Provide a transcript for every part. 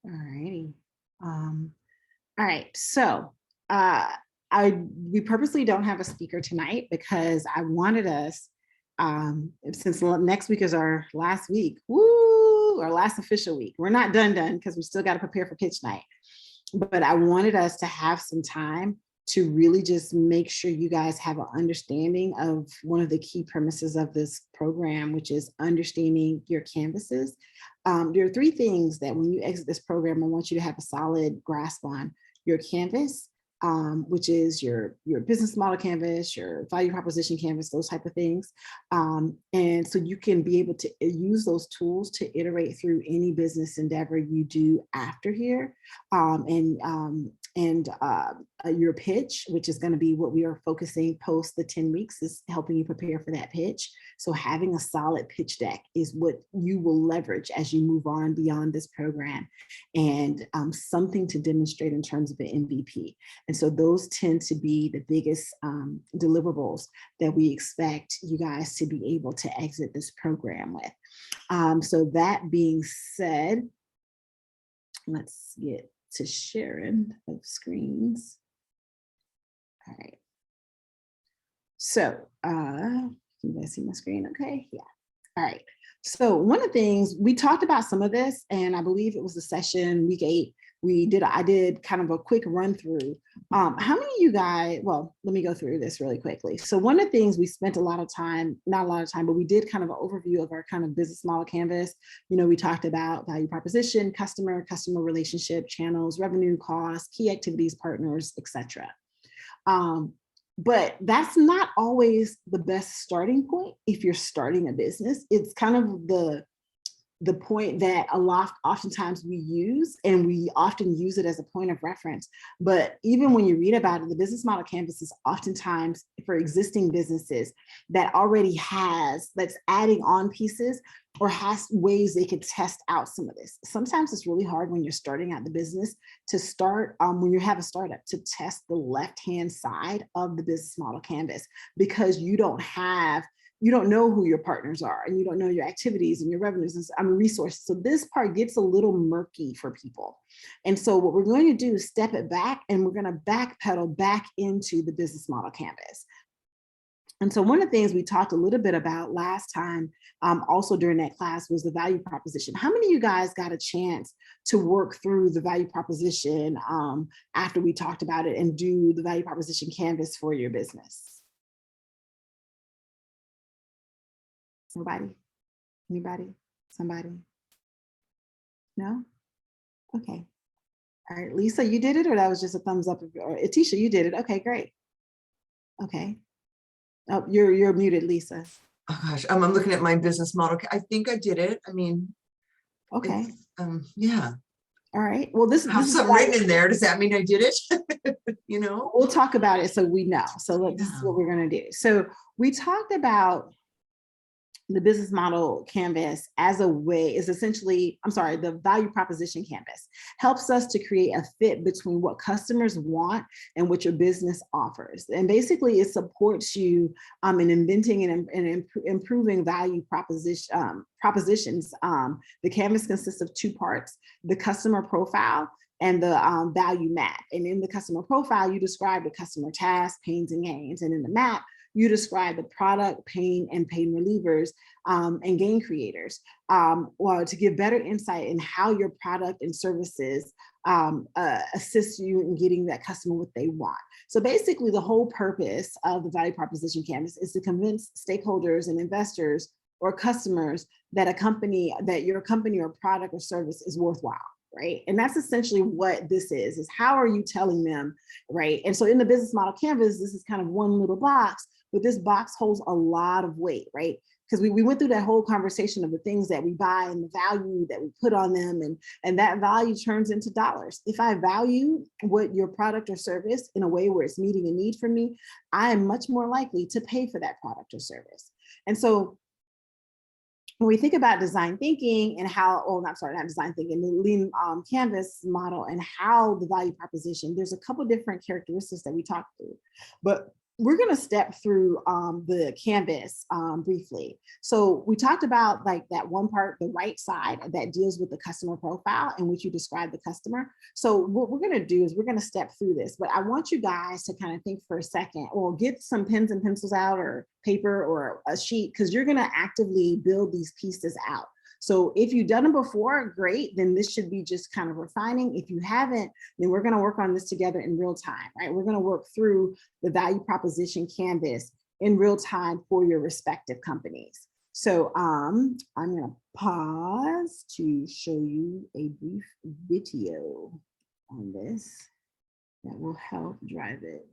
All righty. All right. So uh, we purposely don't have a speaker tonight because I wanted us, since next week is our last week, our last official week. We're not done because we still got to prepare for pitch night. But I wanted us to have some time to really just make sure you guys have an understanding of one of the key premises of this program, which is understanding your canvases. There are three things that when you exit this program, I want you to have a solid grasp on: your canvas, which is your business model canvas, your value proposition canvas, those type of things. And so you can be able to use those tools to iterate through any business endeavor you do after here. Your pitch, which is going to be what we are focusing post the 10 weeks, is helping you prepare for that pitch. So having a solid pitch deck is what you will leverage as you move on beyond this program, and something to demonstrate in terms of an MVP. And so those tend to be the biggest deliverables that we expect you guys to be able to exit this program with. So that being said, let's get to sharing of screens. All right. So, can you guys see my screen? Okay, yeah. All right. So one of the things we talked about some of this, and I believe it was the session week 8. I did kind of a quick run through. How many of you guys, well, let me go through this really quickly. So one of the things we spent a lot of time, not a lot of time, but we did kind of an overview of our kind of business model canvas. We talked about value proposition, customer relationship, channels, revenue, costs, key activities, partners, etc. But that's not always the best starting point if you're starting a business. It's kind of the point that oftentimes we use, and we often use it as a point of reference. But even when you read about it, the business model canvas is oftentimes for existing businesses that's adding on pieces or has ways they could test out some of this. Sometimes it's really hard when you're starting out the business to start, when you have a startup, to test the left-hand side of the business model canvas, because you don't know who your partners are, and you don't know your activities and your revenues and resources. So this part gets a little murky for people. And so what we're going to do is step it back, and we're going to backpedal back into the business model canvas. And so one of the things we talked a little bit about last time, also during that class, was the value proposition. How many of you guys got a chance to work through the value proposition after we talked about it and do the value proposition canvas for your business? Nobody? Anybody? Somebody? No? Okay. All right, Lisa, you did it, or that was just a thumbs up? Or Atisha, you did it. Okay, great. Okay. Oh, you're muted, Lisa. Oh gosh, I'm looking at my business model. I think I did it. I mean, okay. Yeah. All right. Well, this is something written in there. Does that mean I did it? We'll talk about it so we know. So this is what we're going to do. So we talked about the business model canvas as a way is essentially, the value proposition canvas helps us to create a fit between what customers want and what your business offers. And basically it supports you in inventing and improving value propositions. The canvas consists of 2 parts: the customer profile and the value map. And in the customer profile, you describe the customer tasks, pains, and gains. And in the map, you describe the product, pain, and pain relievers and gain creators, to give better insight in how your product and services assist you in getting that customer what they want. So basically, the whole purpose of the value proposition canvas is to convince stakeholders and investors or customers that your company or product or service is worthwhile. Right. And that's essentially what this is how are you telling them, right? And so in the business model canvas, this is kind of one little box, but this box holds a lot of weight, right? Because we went through that whole conversation of the things that we buy and the value that we put on them, and that value turns into dollars. If I value what your product or service in a way where it's meeting a need for me, I am much more likely to pay for that product or service. And so when we think about design thinking and not design thinking, the lean canvas model and how the value proposition, there's a couple different characteristics that we talked through. But we're going to step through the canvas briefly. So we talked about like that one part, the right side that deals with the customer profile in which you describe the customer. So what we're going to do is we're going to step through this, but I want you guys to kind of think for a second, or get some pens and pencils out, or paper or a sheet, because you're going to actively build these pieces out. So if you've done it before, great, then this should be just kind of refining. If you haven't, then we're going to work on this together in real time, right? We're going to work through the value proposition canvas in real time for your respective companies. So I'm going to pause to show you a brief video on this that will help drive it.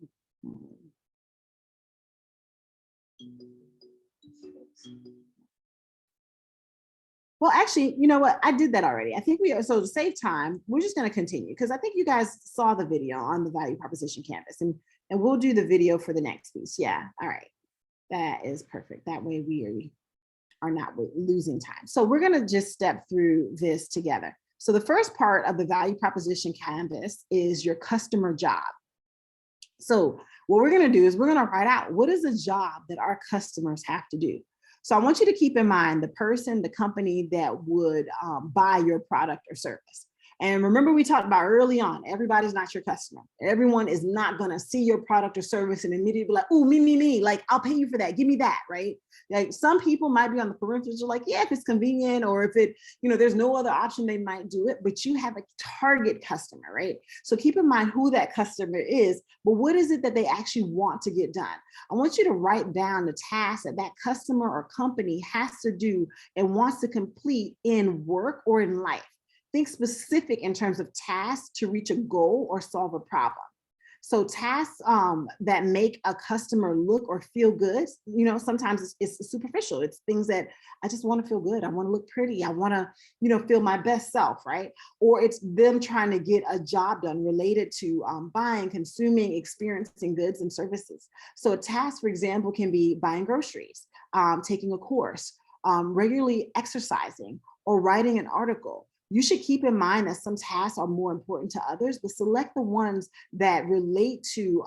Well, actually, you know what? I did that already. I think we are, so to save time, we're just going to continue, because I think you guys saw the video on the value proposition canvas, and we'll do the video for the next piece. Yeah. All right. That is perfect. That way we are not losing time. So we're going to just step through this together. So the first part of the value proposition canvas is your customer job. So what we're going to do is we're going to write out, what is a job that our customers have to do? So I want you to keep in mind the person, the company that would buy your product or service. And remember, we talked about early on, everybody's not your customer. Everyone is not going to see your product or service and immediately be like, oh, me, like, I'll pay you for that. Give me that, right? Like, some people might be on the periphery, like, yeah, if it's convenient, or if it, there's no other option, they might do it, but you have a target customer, right? So keep in mind who that customer is, but what is it that they actually want to get done? I want you to write down the tasks that that customer or company has to do and wants to complete in work or in life. Think specific in terms of tasks to reach a goal or solve a problem. So tasks that make a customer look or feel good, sometimes it's superficial. It's things that I just want to feel good. I want to look pretty. I want to, feel my best self, right? Or it's them trying to get a job done related to buying, consuming, experiencing goods and services. So a task, for example, can be buying groceries, taking a course, regularly exercising, or writing an article. You should keep in mind that some tasks are more important to others, but select the ones that relate to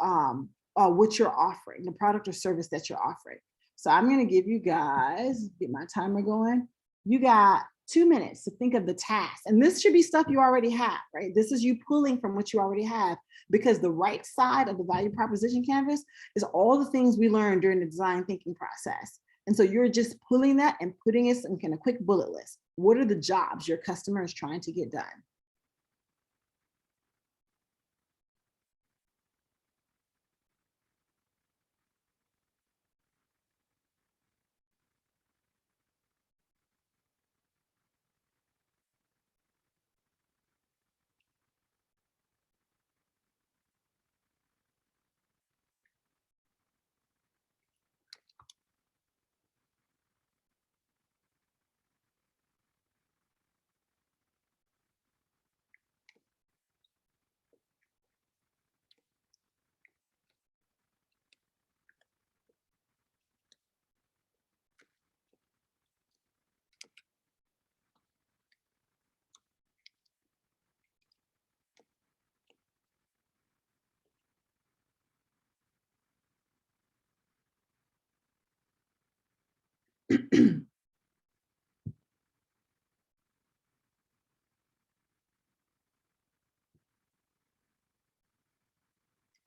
what you're offering, the product or service that you're offering. So I'm going to give you guys, get my timer going. You got 2 minutes to think of the task. And this should be stuff you already have, right? This is you pulling from what you already have, because the right side of the value proposition canvas is all the things we learned during the design thinking process. And so you're just pulling that and putting it in a quick bullet list. What are the jobs your customer is trying to get done?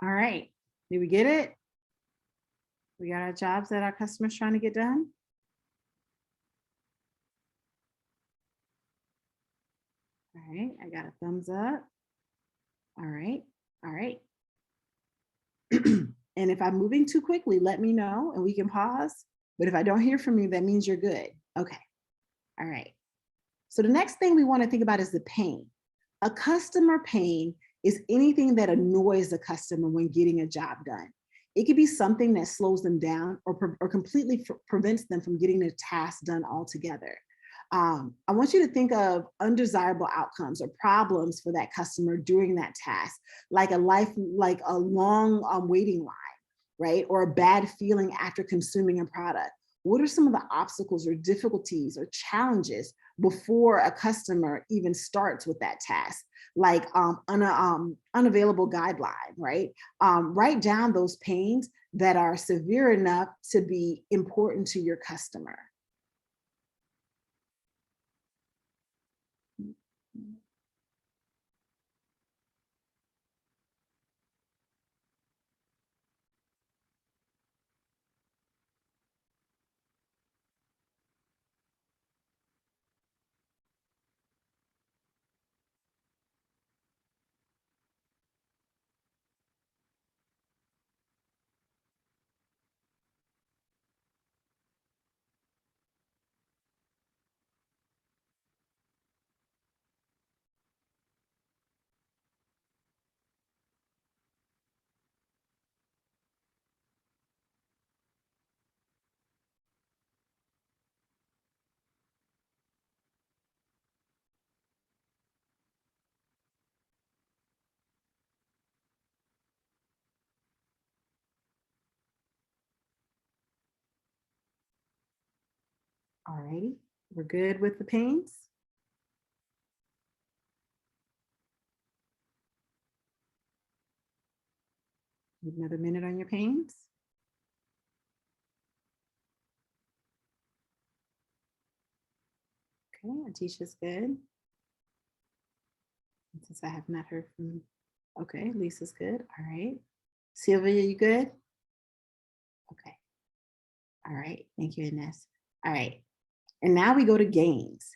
All right, did we get it? We got our jobs that our customers trying to get done. All right, I got a thumbs up. All right, all right. And if I'm moving too quickly, let me know and we can pause. But if I don't hear from you, that means you're good. Okay, all right. So the next thing we want to think about is the pain. A customer pain is anything that annoys the customer when getting a job done. It could be something that slows them down or completely prevents them from getting the task done altogether. I want you to think of undesirable outcomes or problems for that customer during that task, like a long waiting line, right? Or a bad feeling after consuming a product. What are some of the obstacles or difficulties or challenges before a customer even starts with that task? Like unavailable guideline, right? Write down those pains that are severe enough to be important to your customer? All righty, we're good with the pains? Need another minute on your pains? Okay, Atisha's good. Since I have not heard from, okay, Lisa's good. All right. Sylvia, you good? Okay. All right. Thank you, Ines. All right. And now we go to gains.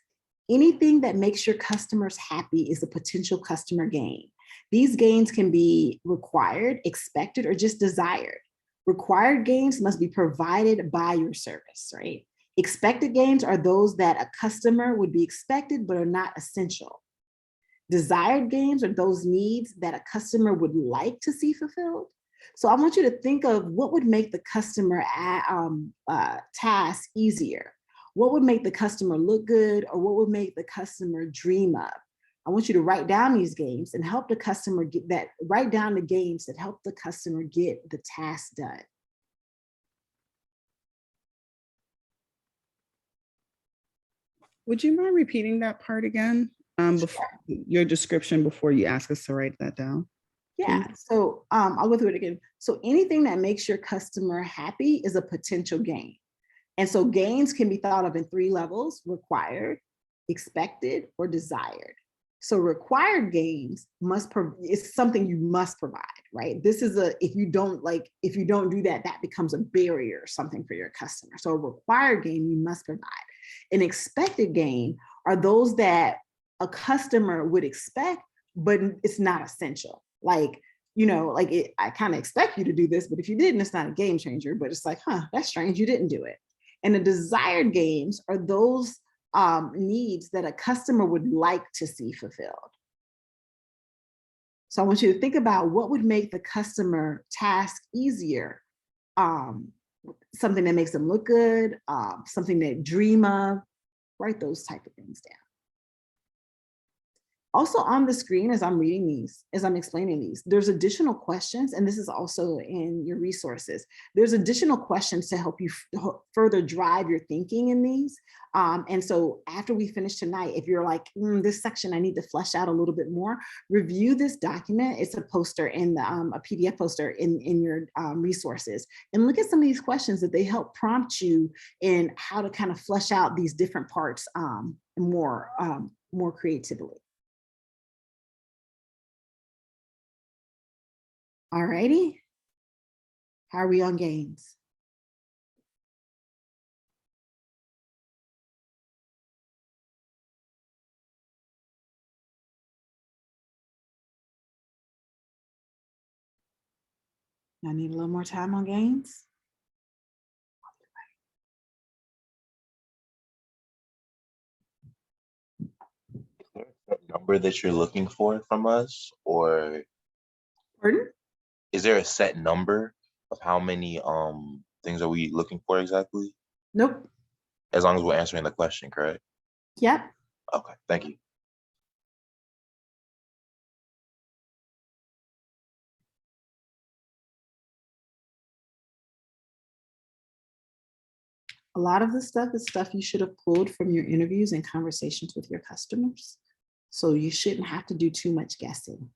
Anything that makes your customers happy is a potential customer gain. These gains can be required, expected, or just desired. Required gains must be provided by your service, right? Expected gains are those that a customer would be expected but are not essential. Desired gains are those needs that a customer would like to see fulfilled. So I want you to think of what would make the customer task easier. What would make the customer look good, or what would make the customer dream of? I want you to write down these games and help the customer get that, write down the games that help the customer get the task done. Would you mind repeating that part again? Before your description, before you ask us to write that down? Yeah, so I'll go through it again. So anything that makes your customer happy is a potential gain. And so gains can be thought of in 3 levels: required, expected, or desired. So required gains it's something you must provide, right? This is if you don't do that, that becomes a barrier or something for your customer. So a required gain you must provide. An expected gain are those that a customer would expect, but it's not essential. Like, I kind of expect you to do this, but if you didn't, it's not a game changer, but it's like, that's strange, you didn't do it. And the desired gains are those needs that a customer would like to see fulfilled. So I want you to think about what would make the customer task easier. Something that makes them look good, something they dream of. Write those type of things down. Also on the screen, as I'm reading these, as I'm explaining these, there's additional questions, and this is also in your resources. There's additional questions to help you further drive your thinking in these. And so after we finish tonight, if you're like, this section I need to flesh out a little bit more, review this document. It's a poster in the, a PDF poster in your resources, and look at some of these questions that they help prompt you in how to kind of flesh out these different parts more creatively. All righty. How are we on gains? I need a little more time on gains. Is there a number that you're looking for from us, or Pardon? is there a set number of how many things are we looking for exactly? Nope. As long as we're answering the question, correct? Yep. Okay, thank you. A lot of this stuff is stuff you should have pulled from your interviews and conversations with your customers. So you shouldn't have to do too much guessing.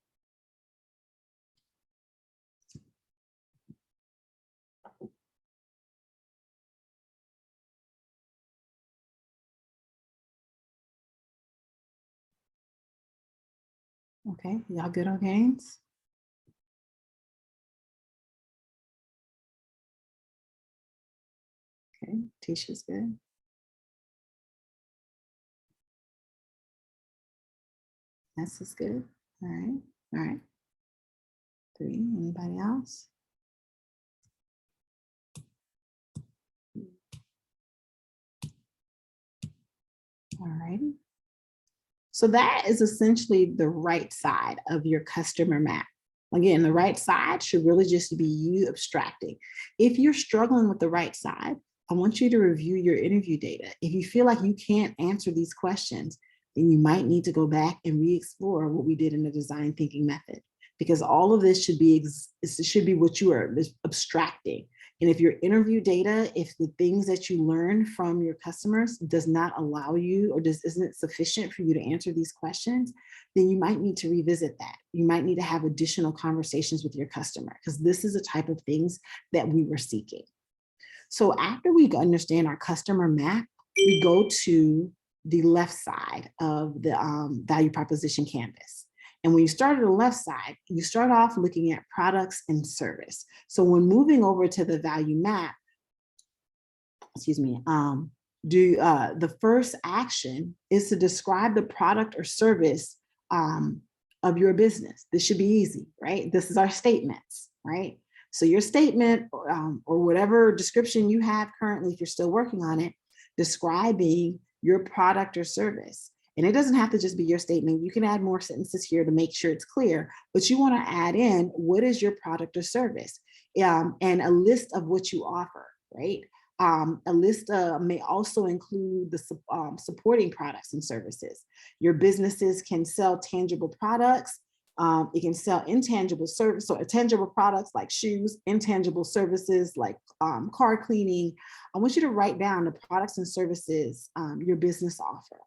Okay, y'all good on gains? Okay, Tisha's good. This is good. All right, all right. 3, anybody else? All righty. So that is essentially the right side of your customer map. Again, the right side should really just be you abstracting. If you're struggling with the right side, I want you to review your interview data. If you feel like you can't answer these questions, then you might need to go back and re-explore what we did in the design thinking method, because all of this should be what you are abstracting. And if your interview data, if the things that you learn from your customers does not allow you or isn't sufficient for you to answer these questions, then you might need to revisit that. You might need to have additional conversations with your customer, because this is the type of things that we were seeking. So after we understand our customer map, we go to the left side of the value proposition canvas. And when you start at the left side, you start off looking at products and service. So when moving over to the value map, excuse me, the first action is to describe the product or service of your business. This should be easy, right? This is our statements, right? So your statement or whatever description you have currently, if you're still working on it, describing your product or service. And it doesn't have to just be your statement. You can add more sentences here to make sure it's clear, but you want to add in what is your product or service, and a list of what you offer, right? A list may also include the supporting products and services. Your businesses can sell tangible products. It can sell intangible service, so tangible products like shoes, intangible services like car cleaning. I want you to write down the products and services your business offer.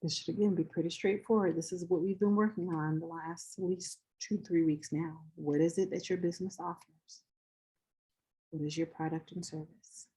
This should again be pretty straightforward. This is what we've been working on the last at least 2-3 weeks now. What is it that your business offers? What is your product and service?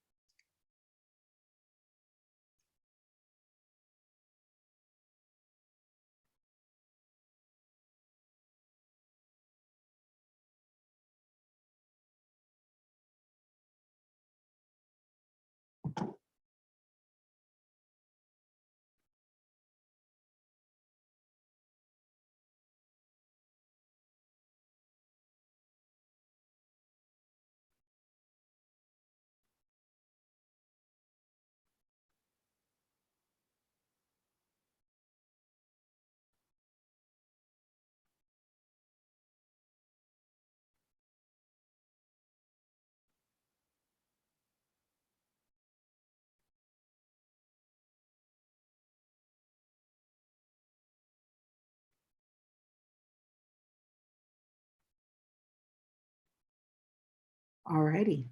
Alrighty.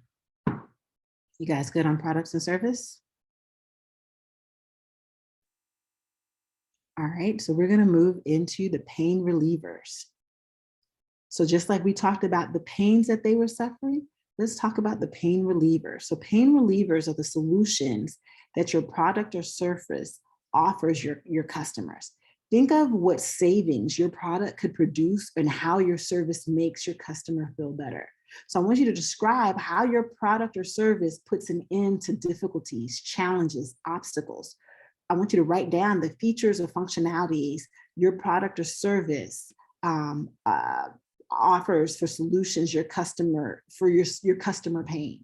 You guys good on products and service? All right, so we're gonna move into the pain relievers. So just like we talked about the pains that they were suffering, let's talk about the pain relievers. So pain relievers are the solutions that your product or service offers your customers. Think of what savings your product could produce and how your service makes your customer feel better. So I want you to describe how your product or service puts an end to difficulties, challenges, obstacles. I want you to write down the features or functionalities your product or service offers for solutions your customer pains.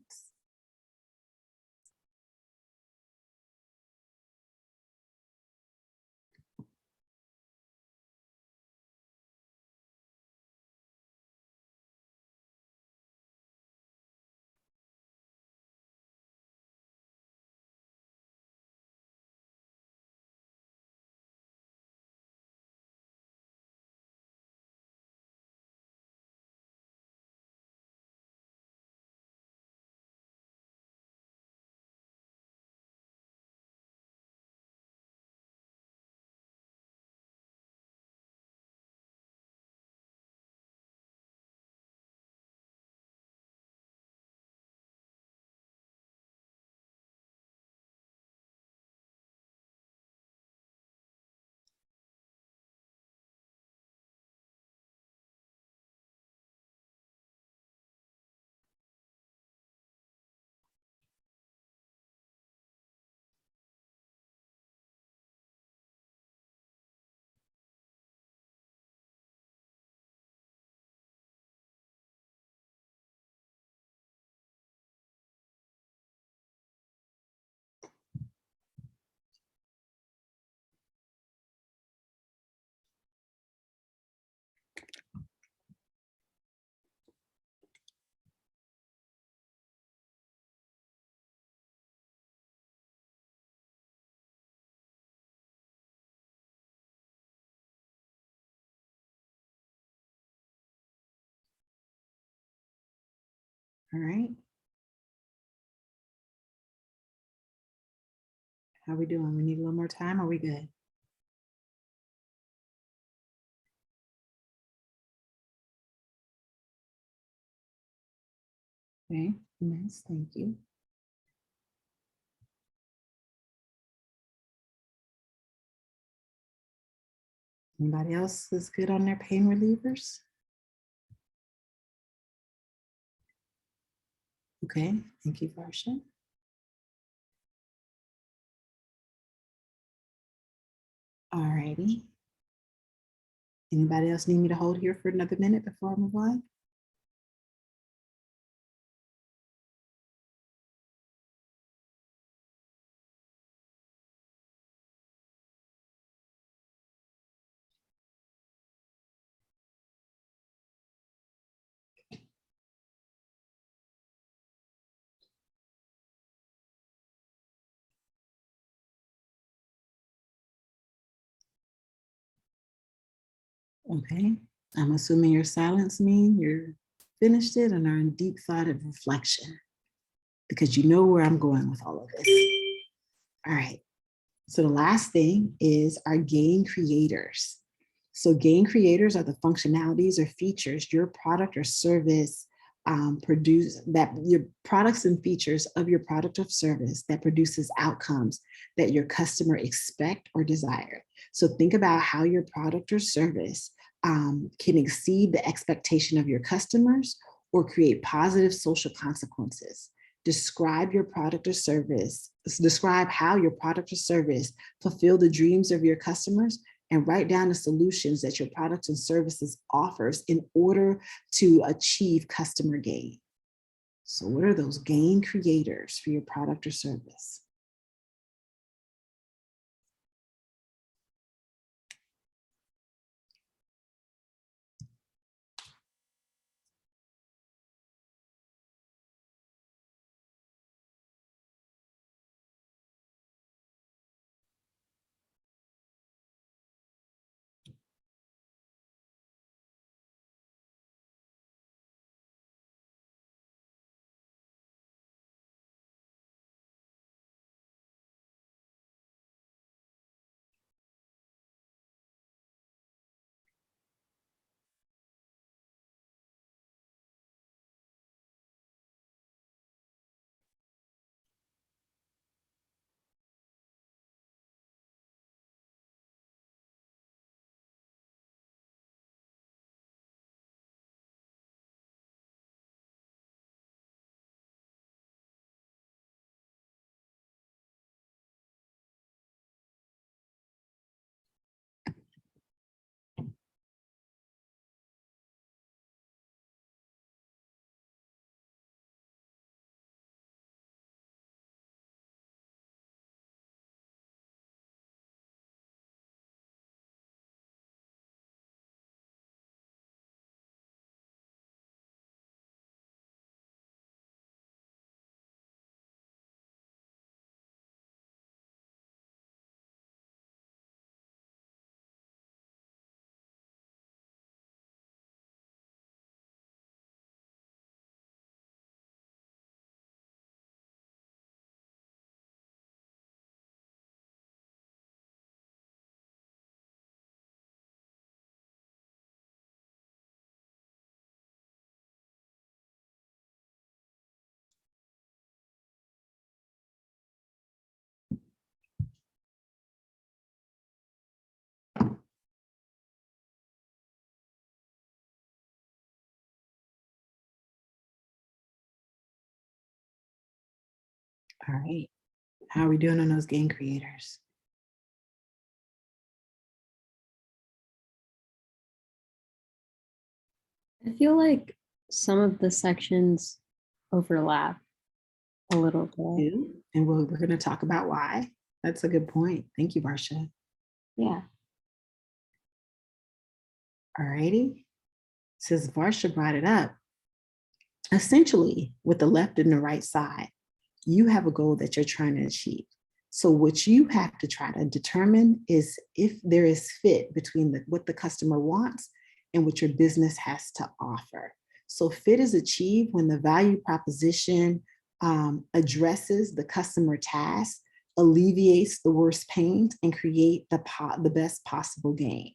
All right. How are we doing? We need a little more time. Are we good? Okay, nice, thank you. Anybody else is good on their pain relievers? Okay, thank you, Varsha. All righty. Anybody else need me to hold here for another minute before I move on? Okay, I'm assuming your silence means you're finished it and are in deep thought and reflection, because you know where I'm going with all of this. All right, so the last thing is our gain creators. So gain creators are the functionalities or features your product or service produce, that your products and features of your product or service that produces outcomes that your customer expect or desire. So think about how your product or service can exceed the expectation of your customers or create positive social consequences. Describe your product or service, describe how your product or service fulfill the dreams of your customers, and write down the solutions that your products and services offers in order to achieve customer gain. So what are those gain creators for your product or service? All right, how are we doing on those gain creators? I feel like some of the sections overlap a little bit. And we're going to talk about why. That's a good point. Thank you, Varsha. Yeah. All righty. Since Varsha brought it up, essentially with the left and the right side, you have a goal that you're trying to achieve. So what you have to try to determine is if there is fit between what the customer wants and what your business has to offer. So fit is achieved when the value proposition addresses the customer task, alleviates the worst pains, and create the best possible gains.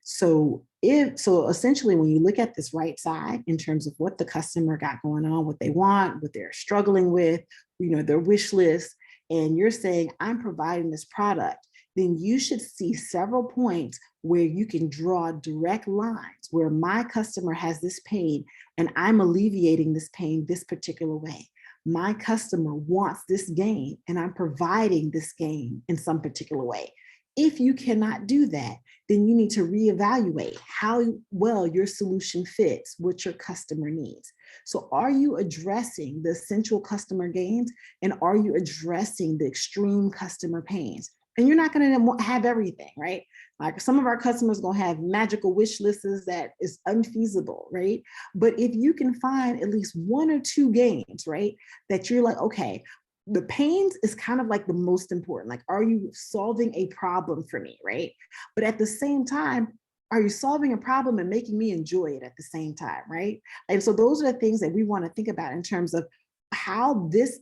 So essentially, when you look at this right side in terms of what the customer got going on, what they want, what they're struggling with, their wish list, and you're saying, I'm providing this product, then you should see several points where you can draw direct lines where my customer has this pain and I'm alleviating this pain this particular way. My customer wants this gain and I'm providing this gain in some particular way. If you cannot do that, then you need to reevaluate how well your solution fits what your customer needs. So are you addressing the essential customer gains and are you addressing the extreme customer pains? And you're not going to have everything, right? Like some of our customers going to have magical wish lists that is unfeasible, right? But if you can find at least one or two gains, right, that you're like, okay, the pains is kind of like the most important. Like, are you solving a problem for me, right? But at the same time, are you solving a problem and making me enjoy it at the same time, right? And so those are the things that we want to think about in terms of how this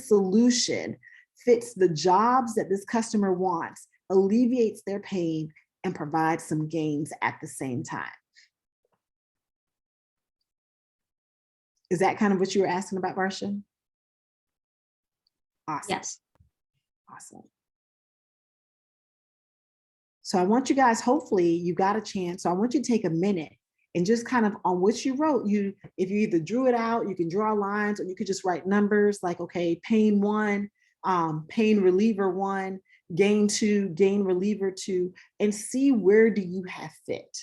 solution fits the jobs that this customer wants, alleviates their pain, and provides some gains at the same time. Is that kind of what you were asking about, Varsha? Awesome. Yes. Awesome. So I want you guys, hopefully you got a chance. So I want you to take a minute and just kind of on what you wrote, if you either drew it out, you can draw lines, or you could just write numbers like, okay, pain 1, pain reliever 1, gain 2, gain reliever 2, and see where do you have fit.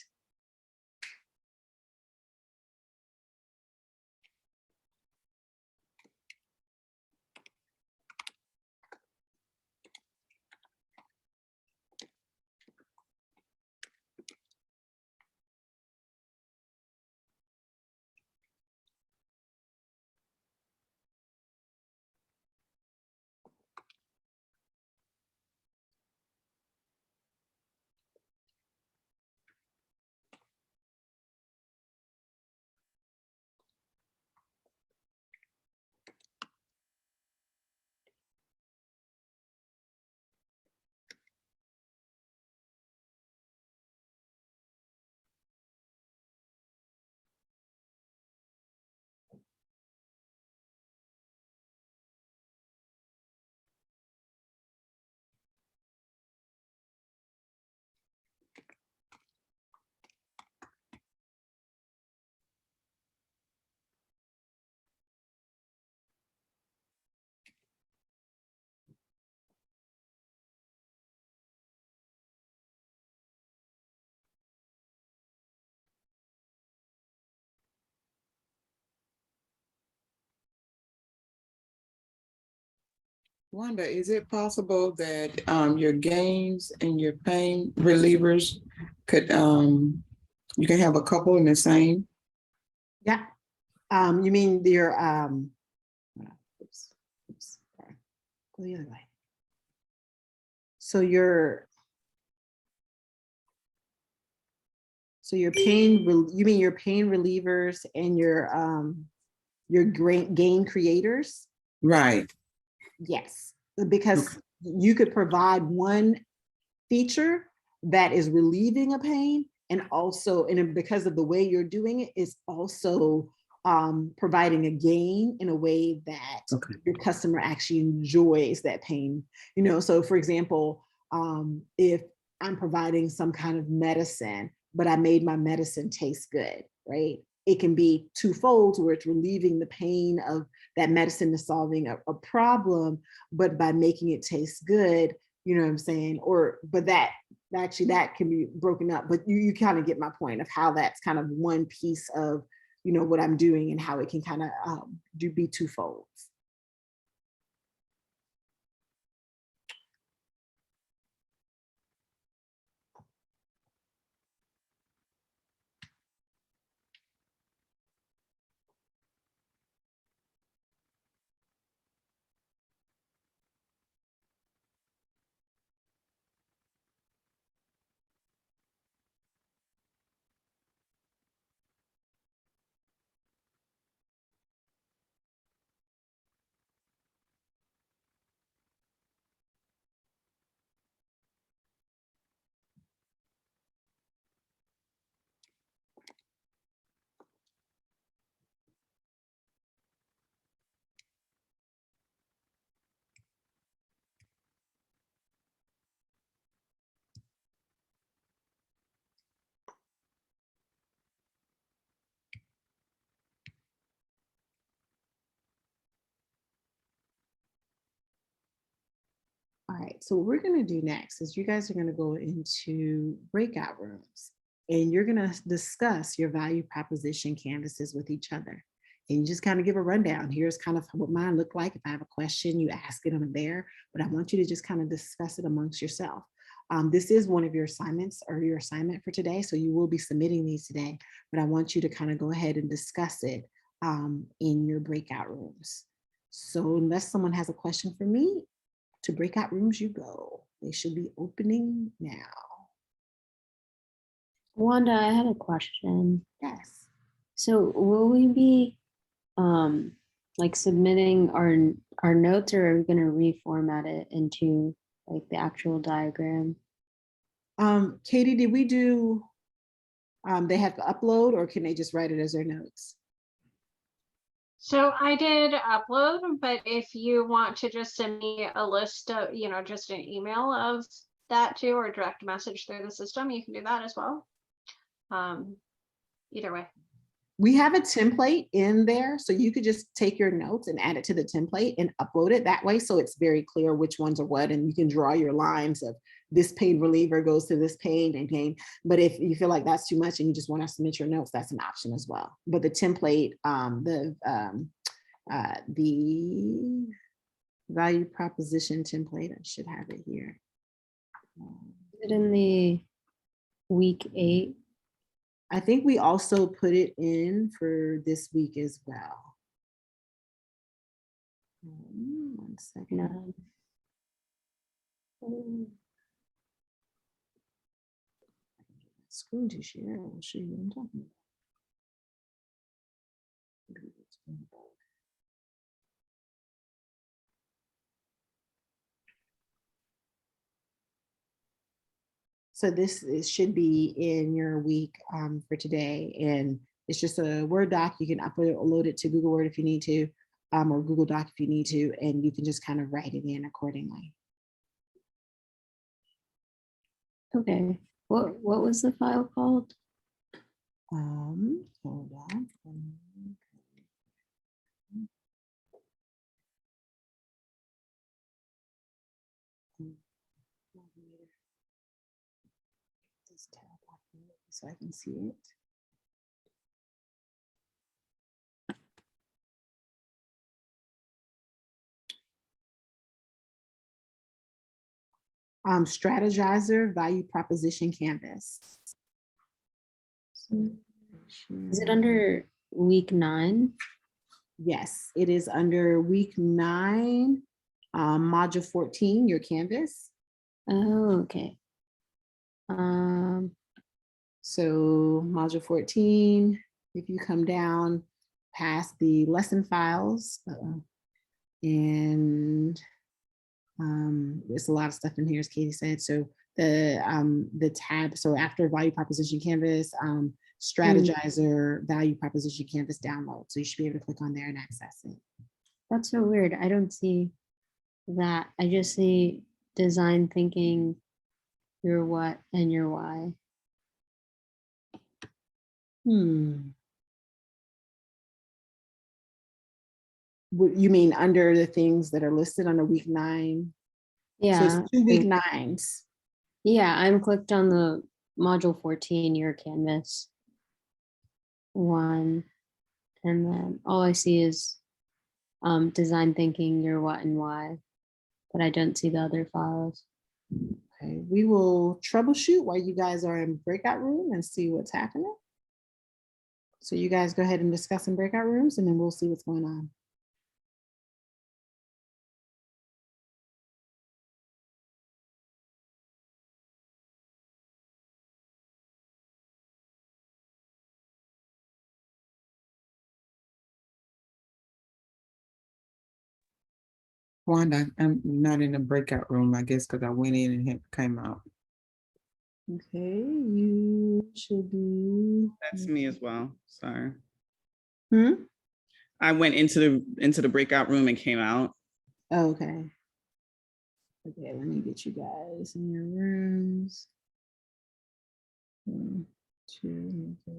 Wanda, is it possible that your gains and your pain relievers could you can have a couple in the same? Yeah. You mean your sorry. Go the other way. So your pain, you mean your pain relievers and your gain creators? Right. Yes, because you could provide one feature that is relieving a pain, and also, and because of the way you're doing it, is also providing a gain in a way that your customer actually enjoys that pain. So for example, if I'm providing some kind of medicine, but I made my medicine taste good, right? It can be twofold, where it's relieving the pain of that medicine is solving a problem, but by making it taste good, you know what I'm saying? But that can be broken up, but you kind of get my point of how that's kind of one piece of, what I'm doing and how it can kind of be twofold. right, so what we're gonna do next is you guys are gonna go into breakout rooms and you're gonna discuss your value proposition canvases with each other. And you just kind of give a rundown. Here's kind of what mine look like. If I have a question, you ask it on there, but I want you to just kind of discuss it amongst yourself. This is one of your assignments or your assignment for today. So you will be submitting these today, but I want you to kind of go ahead and discuss it in your breakout rooms. So unless someone has a question for me, to breakout rooms you go. They should be opening now. Wanda, I had a question. Yes. So will we be like submitting our notes, or are we going to reformat it into like the actual diagram? Katie, did we do, they have to upload or can they just write it as their notes? So I did upload, but if you want to just send me a list of, just an email of that too, or direct message through the system, you can do that as well. Either way. We have a template in there, so you could just take your notes and add it to the template and upload it that way. So it's very clear which ones are what, and you can draw your lines of this pain reliever goes to this pain and pain. But if you feel like that's too much and you just want to submit your notes, that's an option as well. But the template, the value proposition template, I should have it here. Is it in the week 8? I think we also put it in for this week as well. 1 second. Screen to share. I'll show you what I'm talking about. So this should be in your week for today, and it's just a Word doc. You can upload it to Google Word if you need to, or Google Doc if you need to, and you can just kind of write it in accordingly. Okay. What was the file called? Hold on. This tab so I can see it. Strategizer value proposition canvas. Is it under week 9? Yes, it is under week 9, module 14, your canvas. Oh, okay. So module 14, if you come down past the lesson files, and there's a lot of stuff in here, as Katie said. So the tab, so after value proposition canvas, strategizer value proposition canvas download. So you should be able to click on there and access it. That's so weird. I don't see that. I just see design thinking, your what and your why. What you mean under the things that are listed under week 9? Yeah. So it's 2 week 9s. Yeah, I'm clicked on the module 14, your canvas 1, and then all I see is design thinking, your what and why, but I don't see the other files. Okay, we will troubleshoot while you guys are in breakout room and see what's happening. So you guys go ahead and discuss in breakout rooms, and then we'll see what's going on. Wanda, I'm not in the breakout room, I guess, because I went in and came out. Okay, you should be. That's me as well. Sorry. Hmm? I went into the breakout room and came out. Oh, okay. Okay, let me get you guys in your rooms. 1, 2, 3.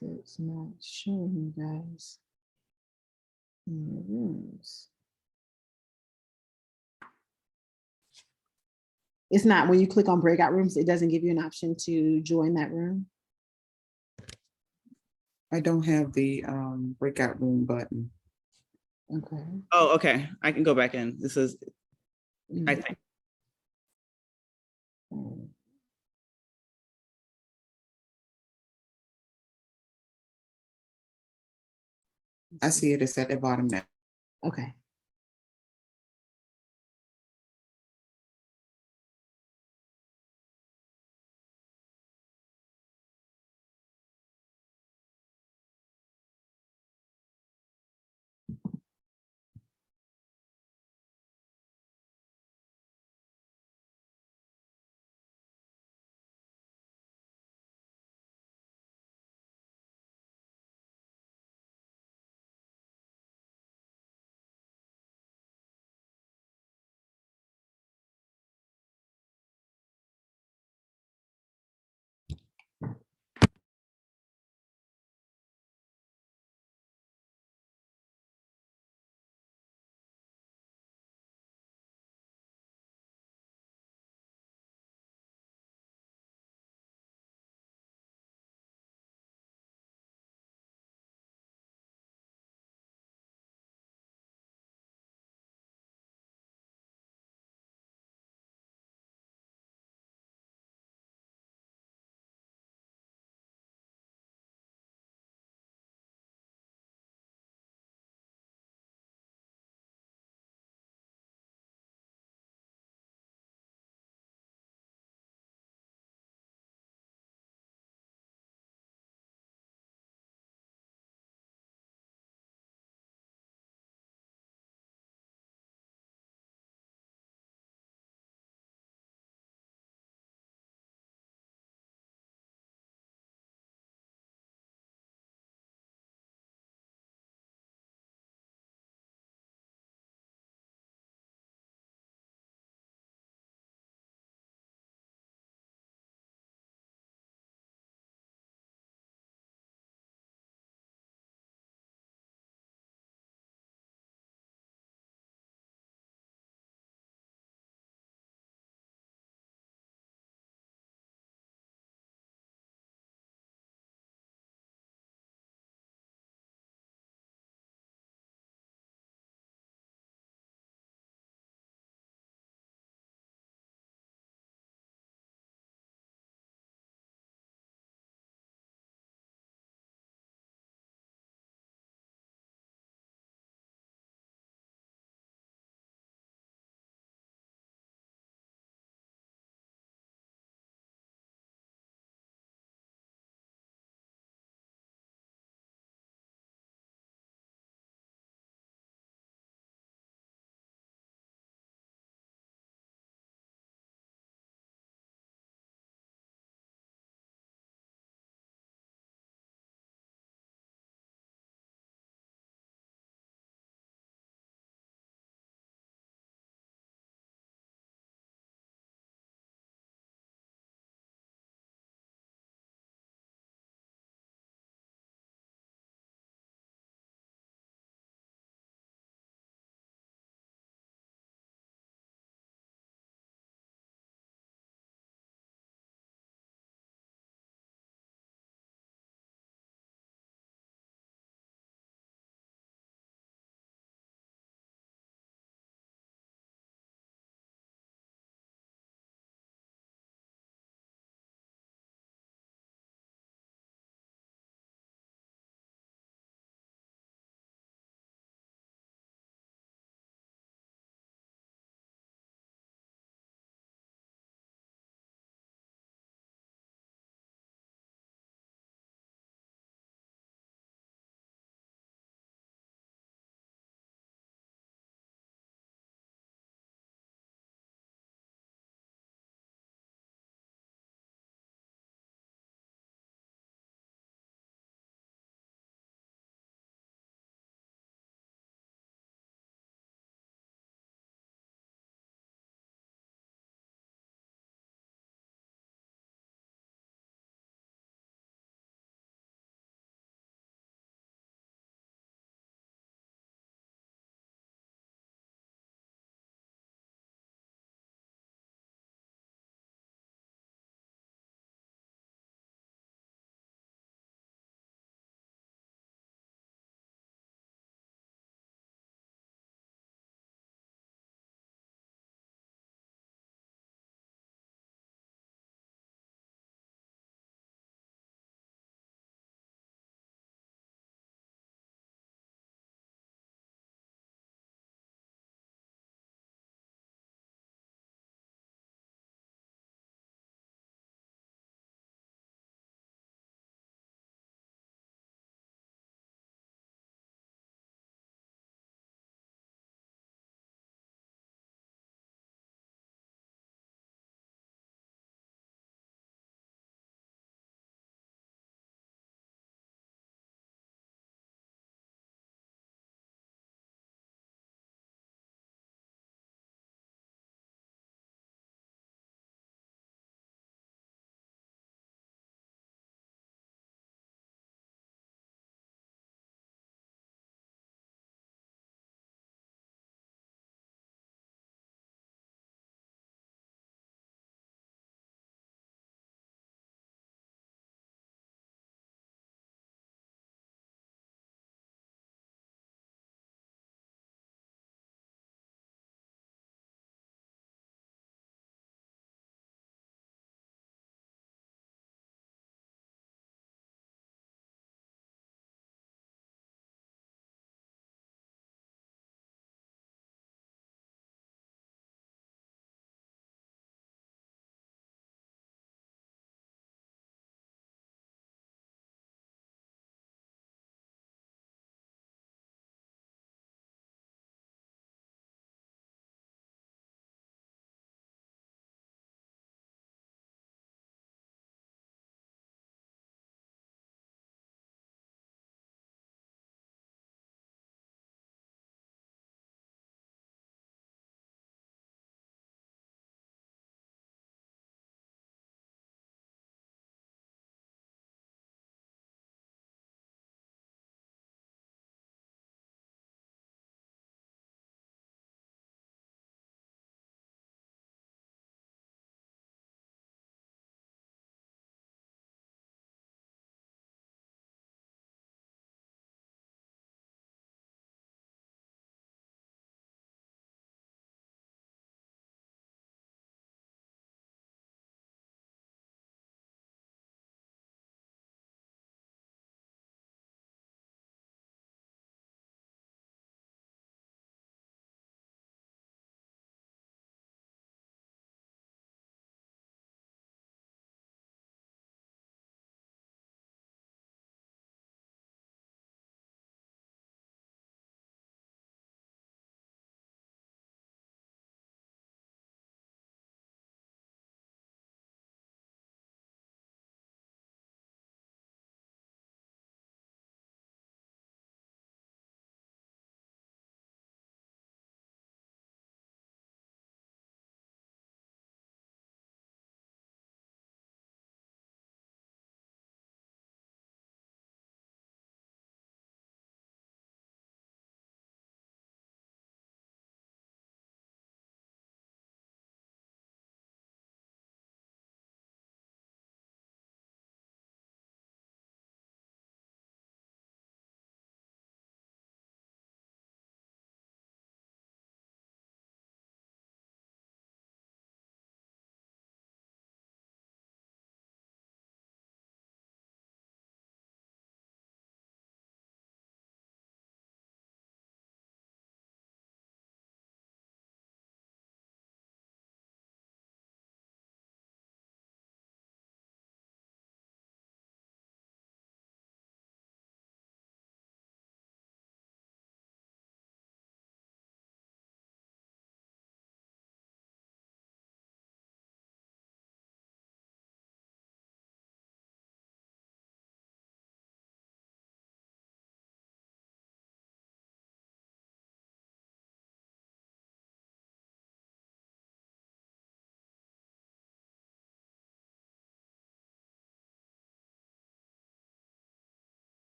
It's not showing you guys in the rooms. It's not when you click on breakout rooms, it doesn't give you an option to join that room. I don't have the breakout room button. Okay. Oh, okay. I can go back in. This is, I think. I see it. It's at the bottom now. Okay.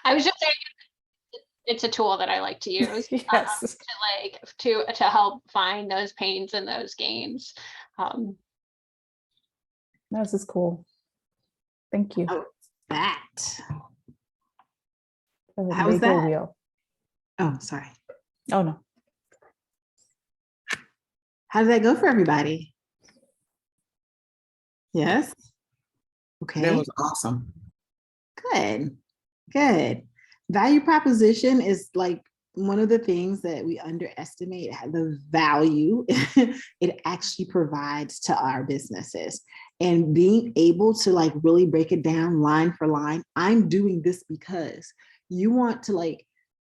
I was just saying it's a tool that I like to use Yes. to help find those pains and those gains. This is cool. Thank you. Oh, that. Oh, How was Lego that? wheel. Oh, sorry. Oh no. How did that go for everybody? Yes. Okay. That was awesome. Good. Good. Value proposition is like one of the things that we underestimate the value it actually provides to our businesses, and being able to like really break it down line for line. I'm doing this because you want to like,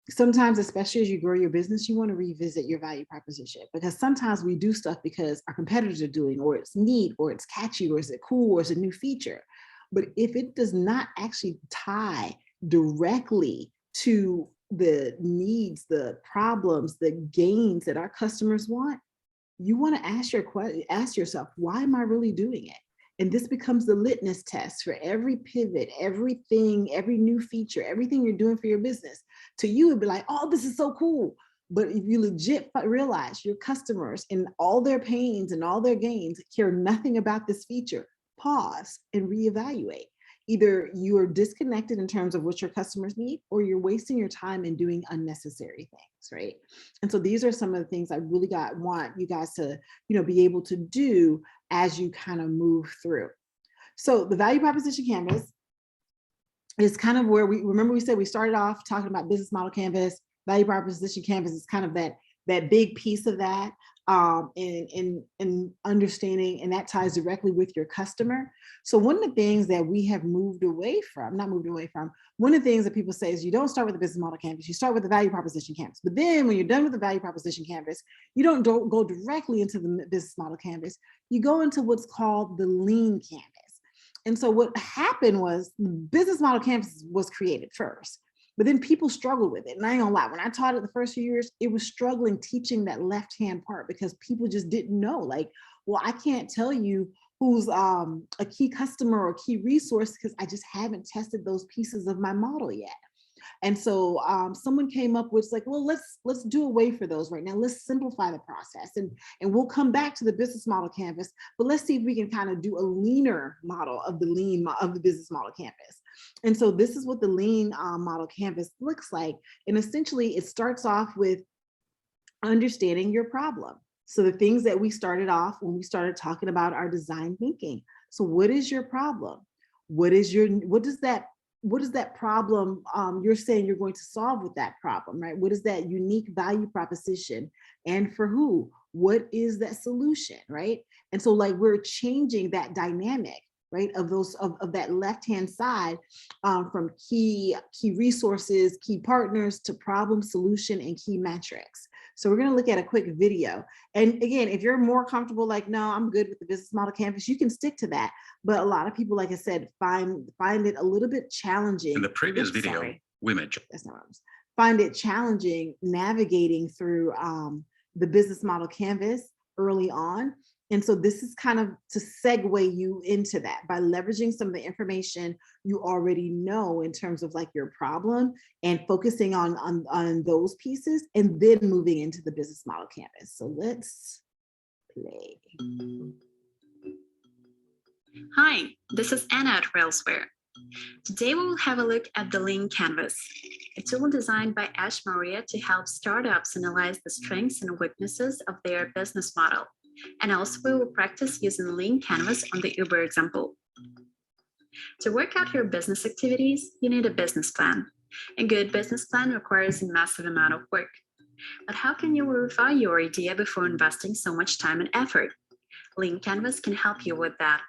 sometimes, especially as you grow your business, you want to revisit your value proposition, because sometimes we do stuff because our competitors are doing, or it's neat, or it's catchy, or is it cool, or it's a new feature. But if it does not actually tie directly to the needs, the problems, the gains that our customers want, you want to ask yourself, why am I really doing it? And this becomes the litmus test for every pivot, everything, every new feature, everything you're doing for your business. To you, it'd be like, oh, this is so cool. But if you legit realize your customers and all their pains and all their gains care nothing about this feature, pause and reevaluate. Either you are disconnected in terms of what your customers need, or you're wasting your time in doing unnecessary things, right? And so these are some of the things I really want you guys to, be able to do as you kind of move through. So the value proposition canvas is kind of where we said we started off talking about business model canvas. Value proposition canvas is kind of that big piece of that, and understanding, and that ties directly with your customer. So one of the things that we have one of the things that people say is you don't start with the business model canvas, you start with the value proposition canvas. But then when you're done with the value proposition canvas, you don't go directly into the business model canvas, you go into what's called the lean canvas. And so what happened was the business model canvas was created first. But then people struggle with it. And I ain't gonna lie, when I taught it the first few years, it was struggling teaching that left-hand part, because people just didn't know. Like, well, I can't tell you who's a key customer or key resource because I just haven't tested those pieces of my model yet. And so someone came up with like, well, let's do away for those right now. Let's simplify the process, and we'll come back to the business model canvas, but let's see if we can kind of do a leaner model of the business model canvas. And so this is what the lean model canvas looks like. And essentially it starts off with understanding your problem. So the things that we started off when we started talking about our design thinking. So what is your problem? What does that problem you're saying you're going to solve with that problem, right? What is that unique value proposition, and for who? What is that solution, right? And so like we're changing that dynamic, right, of that left-hand side, from key resources, key partners, to problem, solution, and key metrics. So we're going to look at a quick video. And again, if you're more comfortable, like, no, I'm good with the business model canvas, you can stick to that. But a lot of people, like I said, find it a little bit challenging. In the previous video, we mentioned. That's not what I was. Find it challenging navigating through the business model canvas early on. And so this is kind of to segue you into that by leveraging some of the information you already know in terms of like your problem, and focusing on those pieces, and then moving into the business model canvas. So let's play. Hi, this is Anna at Railsware. Today we will have a look at the Lean Canvas, a tool designed by Ash Maria to help startups analyze the strengths and weaknesses of their business model. And also we will practice using the Lean Canvas on the Uber example. To work out your business activities, you need a business plan. A good business plan requires a massive amount of work. But how can you refine your idea before investing so much time and effort? Lean Canvas can help you with that.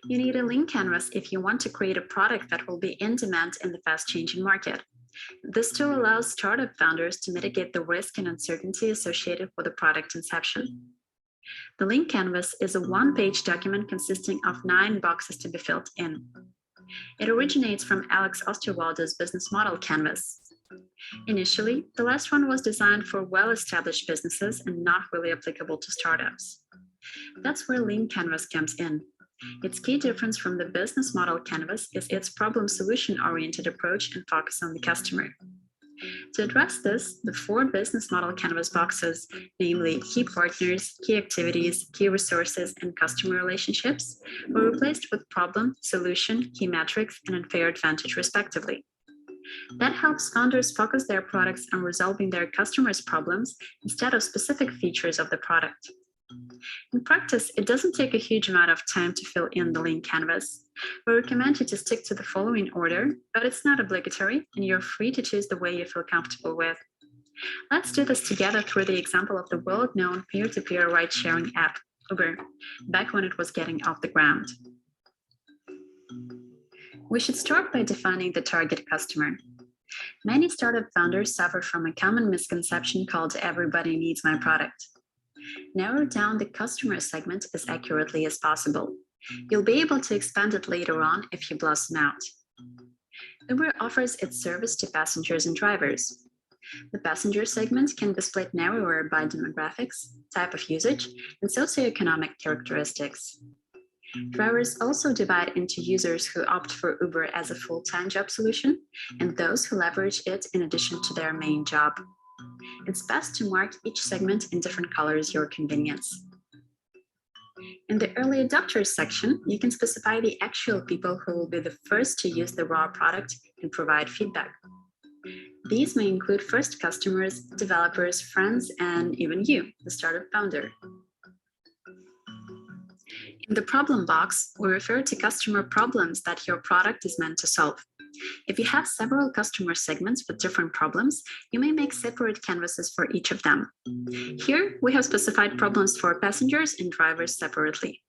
You need a Lean Canvas if you want to create a product that will be in demand in the fast-changing market. This tool allows startup founders to mitigate the risk and uncertainty associated with the product inception. The Lean Canvas is a one-page document consisting of 9 boxes to be filled in. It originates from Alex Osterwalder's business model canvas. Initially, the last one was designed for well-established businesses and not really applicable to startups. That's where Lean Canvas comes in. Its key difference from the business model canvas is its problem solution oriented approach and focus on the customer. To address this, the 4 business model canvas boxes, namely key partners, key activities, key resources, and customer relationships, were replaced with problem, solution, key metrics, and unfair advantage, respectively. That helps founders focus their products on resolving their customers' problems instead of specific features of the product. In practice, it doesn't take a huge amount of time to fill in the lean canvas. We recommend you to stick to the following order, but it's not obligatory, and you're free to choose the way you feel comfortable with. Let's do this together through the example of the world-known peer-to-peer ride-sharing app, Uber, back when it was getting off the ground. We should start by defining the target customer. Many startup founders suffer from a common misconception called "everybody needs my product." Narrow down the customer segment as accurately as possible. You'll be able to expand it later on if you blossom out. Uber offers its service to passengers and drivers. The passenger segment can be split narrower by demographics, type of usage, and socioeconomic characteristics. Drivers also divide into users who opt for Uber as a full-time job solution and those who leverage it in addition to their main job. It's best to mark each segment in different colors your convenience. In the early adopters section, you can specify the actual people who will be the first to use the raw product and provide feedback. These may include first customers, developers, friends, and even you, the startup founder. In the problem box, we refer to customer problems that your product is meant to solve. If you have several customer segments with different problems, you may make separate canvases for each of them. Here, we have specified problems for passengers and drivers separately.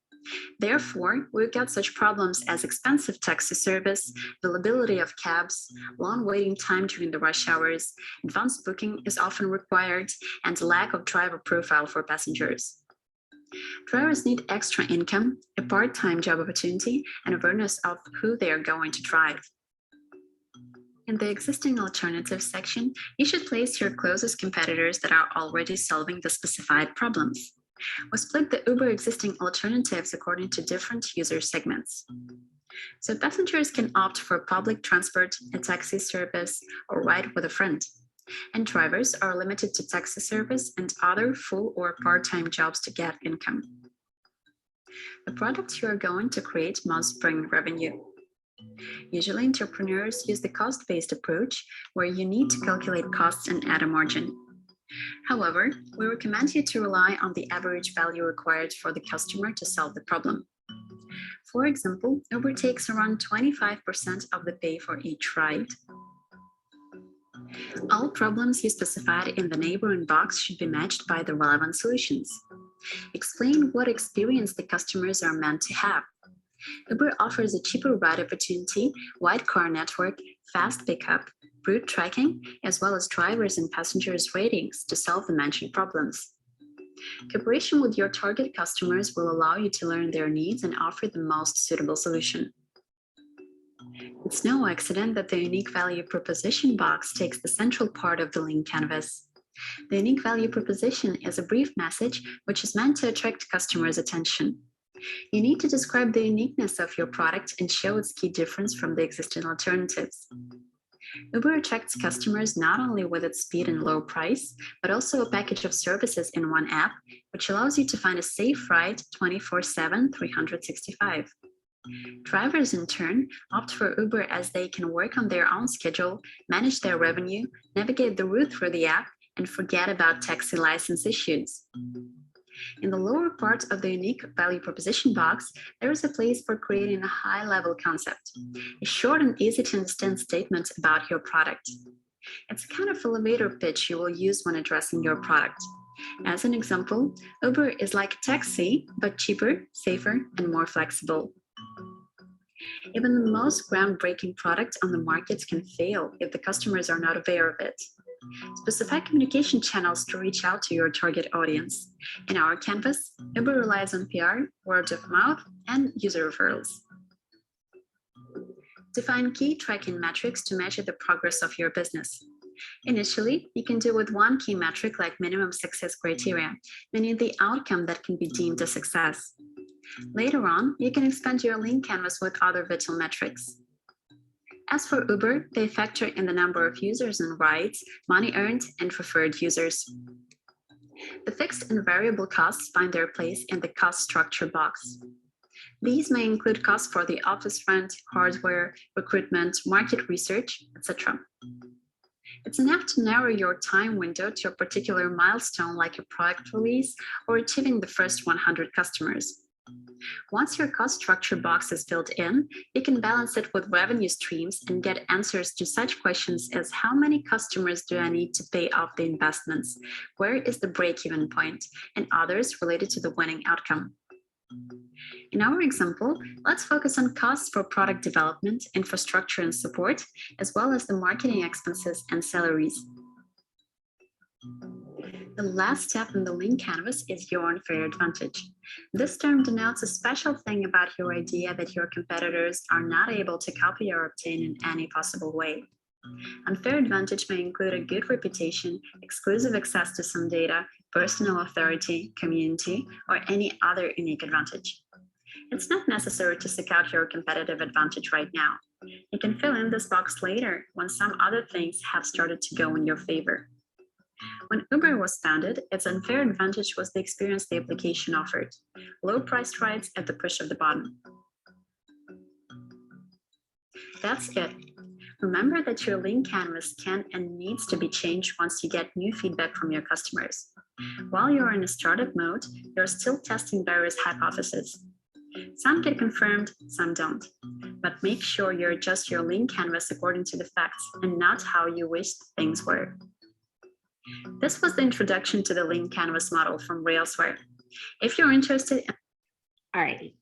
Therefore, we've got such problems as expensive taxi service, availability of cabs, long waiting time during the rush hours, advanced booking is often required, and lack of driver profile for passengers. Drivers need extra income, a part-time job opportunity, and awareness of who they are going to drive. In the existing alternatives section, you should place your closest competitors that are already solving the specified problems. We split the Uber existing alternatives according to different user segments. So passengers can opt for public transport, a taxi service, or ride with a friend. And drivers are limited to taxi service and other full or part-time jobs to get income. The product you are going to create must bring revenue. Usually, entrepreneurs use the cost-based approach where you need to calculate costs and add a margin. However, we recommend you to rely on the average value required for the customer to solve the problem. For example, Uber takes around 25% of the pay for each ride. All problems you specified in the neighboring box should be matched by the relevant solutions. Explain what experience the customers are meant to have. Uber offers a cheaper ride opportunity, wide car network, fast pickup, route tracking, as well as drivers and passengers' ratings to solve the mentioned problems. Cooperation with your target customers will allow you to learn their needs and offer the most suitable solution. It's no accident that the unique value proposition box takes the central part of the lean canvas. The unique value proposition is a brief message which is meant to attract customers' attention. You need to describe the uniqueness of your product and show its key difference from the existing alternatives. Uber attracts customers not only with its speed and low price, but also a package of services in one app, which allows you to find a safe ride 24/7, 365. Drivers, in turn, opt for Uber as they can work on their own schedule, manage their revenue, navigate the route through the app, and forget about taxi license issues. In the lower part of the unique value proposition box, there is a place for creating a high-level concept, a short and easy to understand statement about your product. It's a kind of elevator pitch you will use when addressing your product. As an example, Uber is like a taxi, but cheaper, safer, and more flexible. Even the most groundbreaking product on the market can fail if the customers are not aware of it. Specify communication channels to reach out to your target audience. In our canvas, Uber relies on PR, word of mouth, and user referrals. Define key tracking metrics to measure the progress of your business. Initially, you can do with one key metric like minimum success criteria, meaning the outcome that can be deemed a success. Later on, you can expand your lean canvas with other vital metrics. As for Uber, they factor in the number of users and rides, money earned, and referred users. The fixed and variable costs find their place in the cost structure box. These may include costs for the office rent, hardware, recruitment, market research, etc. It's enough to narrow your time window to a particular milestone like a product release or achieving the first 100 customers. Once your cost structure box is filled in, you can balance it with revenue streams and get answers to such questions as how many customers do I need to pay off the investments, where is the break-even point, and others related to the winning outcome. In our example, let's focus on costs for product development, infrastructure and support, as well as the marketing expenses and salaries. The last step in the lean canvas is your unfair advantage. This term denotes a special thing about your idea that your competitors are not able to copy or obtain in any possible way. Unfair advantage may include a good reputation, exclusive access to some data, personal authority, community, or any other unique advantage. It's not necessary to seek out your competitive advantage right now. You can fill in this box later when some other things have started to go in your favor. When Uber was founded, its unfair advantage was the experience the application offered: low-priced rides at the push of the button. That's it. Remember that your lean canvas can and needs to be changed once you get new feedback from your customers. While you're in a startup mode, you're still testing various hypotheses. Some get confirmed, some don't. But make sure you adjust your lean canvas according to the facts and not how you wished things were. This was the introduction to the lean canvas model from Railsware. If you're interested in— All right.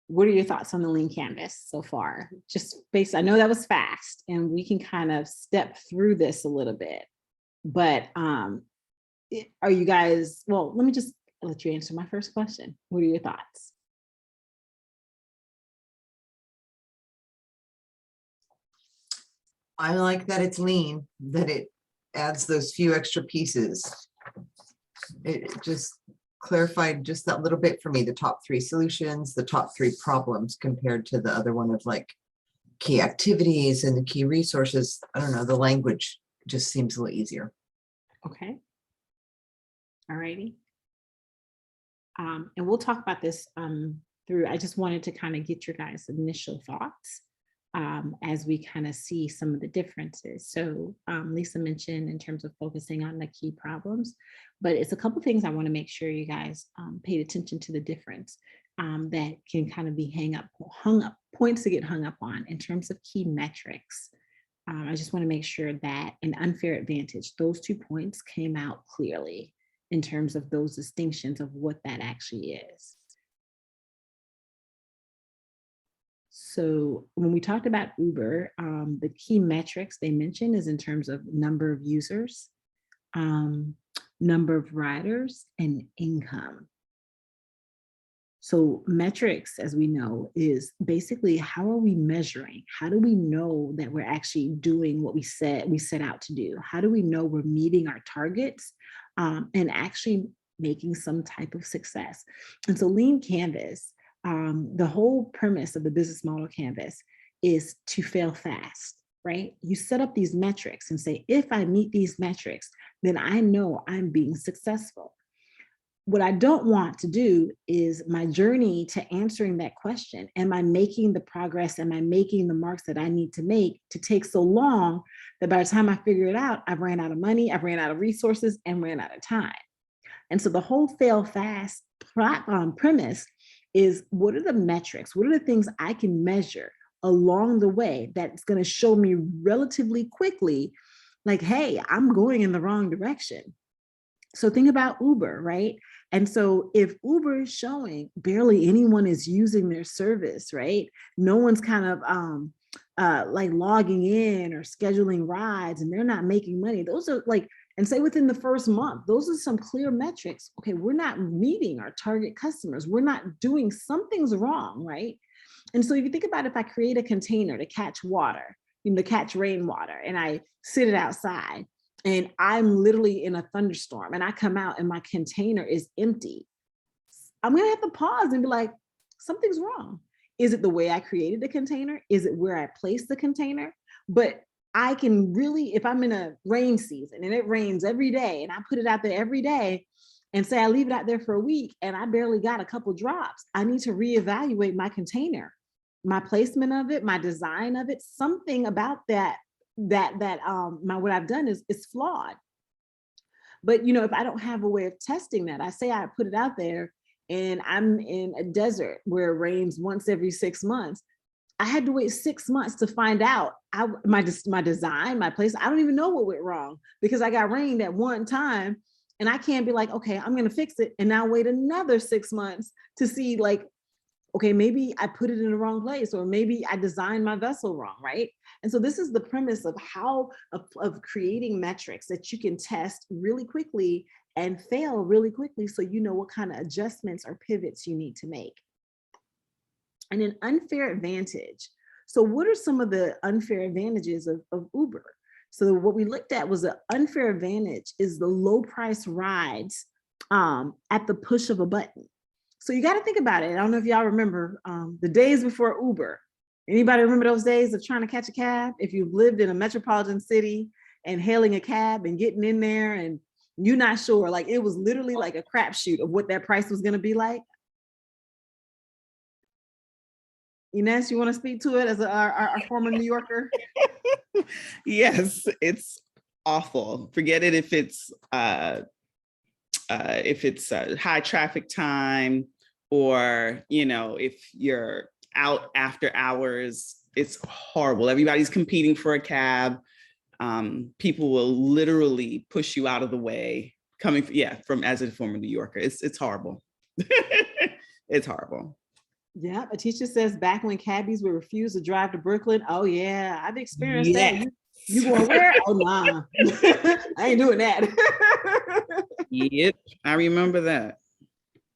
What are your thoughts on the lean canvas so far? Just based, I know that was fast and we can kind of step through this a little bit, but are you guys, well, let me just let you answer my first question. What are your thoughts? I like that it's lean, that it adds those few extra pieces. It just clarified just that little bit for me, the top 3 solutions, the top 3 problems compared to the other one of like key activities and the key resources. I don't know, the language just seems a little easier. Okay. All righty. And we'll talk about this through, I just wanted to kind of get your guys' initial thoughts as we kind of see some of the differences. So Lisa mentioned in terms of focusing on the key problems, but it's a couple of things I want to make sure you guys paid attention to the difference that can kind of be hung up, points to get hung up on in terms of key metrics. I just want to make sure that an unfair advantage, those 2 points came out clearly in terms of those distinctions of what that actually is. So when we talked about Uber, the key metrics they mentioned is in terms of number of users, number of riders, and income. So metrics, as we know, is basically how are we measuring? How do we know that we're actually doing what we set out to do? How do we know we're meeting our targets and actually making some type of success? And so Lean Canvas, the whole premise of the business model canvas is to fail fast, right? You set up these metrics and say, if I meet these metrics, then I know I'm being successful. What I don't want to do is my journey to answering that question, am I making the progress, am I making the marks that I need to make, to take so long that by the time I figure it out, I've ran out of money, I've ran out of resources, and ran out of time. And so the whole fail fast premise is, what are the metrics? What are the things I can measure along the way that's going to show me relatively quickly, like, hey, I'm going in the wrong direction. So think about Uber, right? And so if Uber is showing barely anyone is using their service, right? No one's kind of like logging in or scheduling rides and they're not making money. Those are like, and say within the first month, those are some clear metrics. Okay, we're not meeting our target customers. We're not doing, something's wrong, right? And so if you think about if I create a container to catch water, to catch rainwater, and I sit it outside, and I'm literally in a thunderstorm and I come out and my container is empty, I'm going to have to pause and be like, something's wrong. Is it the way I created the container? Is it where I placed the container? But I can really, if I'm in a rain season and it rains every day and I put it out there every day and say I leave it out there for a week and I barely got a couple drops, I need to reevaluate my container, my placement of it, my design of it. Something about what I've done is flawed. But if I don't have a way of testing that, I say I put it out there and I'm in a desert where it rains once every 6 months. I had to wait 6 months to find out my design, my place. I don't even know what went wrong because I got rained at one time, and I can't be like, okay, I'm going to fix it and now wait another 6 months to see like, okay, maybe I put it in the wrong place, or maybe I designed my vessel wrong, right? And so this is the premise of of creating metrics that you can test really quickly and fail really quickly, so you know what kind of adjustments or pivots you need to make. And an unfair advantage. So what are some of the unfair advantages of Uber? So what we looked at was an unfair advantage is the low price rides at the push of a button. So you got to think about it. I don't know if y'all remember the days before Uber. Anybody remember those days of trying to catch a cab? If you've lived in a metropolitan city and hailing a cab and getting in there and you're not sure, like it was literally like a crapshoot of what that price was going to be like. Ines, you want to speak to it as our former New Yorker? Yes, it's awful. Forget it if it's high traffic time, or if you're out after hours. It's horrible. Everybody's competing for a cab. People will literally push you out of the way. From as a former New Yorker, it's horrible. It's horrible. Yeah, a teacher says back when cabbies would refuse to drive to Brooklyn. Oh yeah, I've experienced that. You going where? Oh nah, I ain't doing that. Yep, I remember that.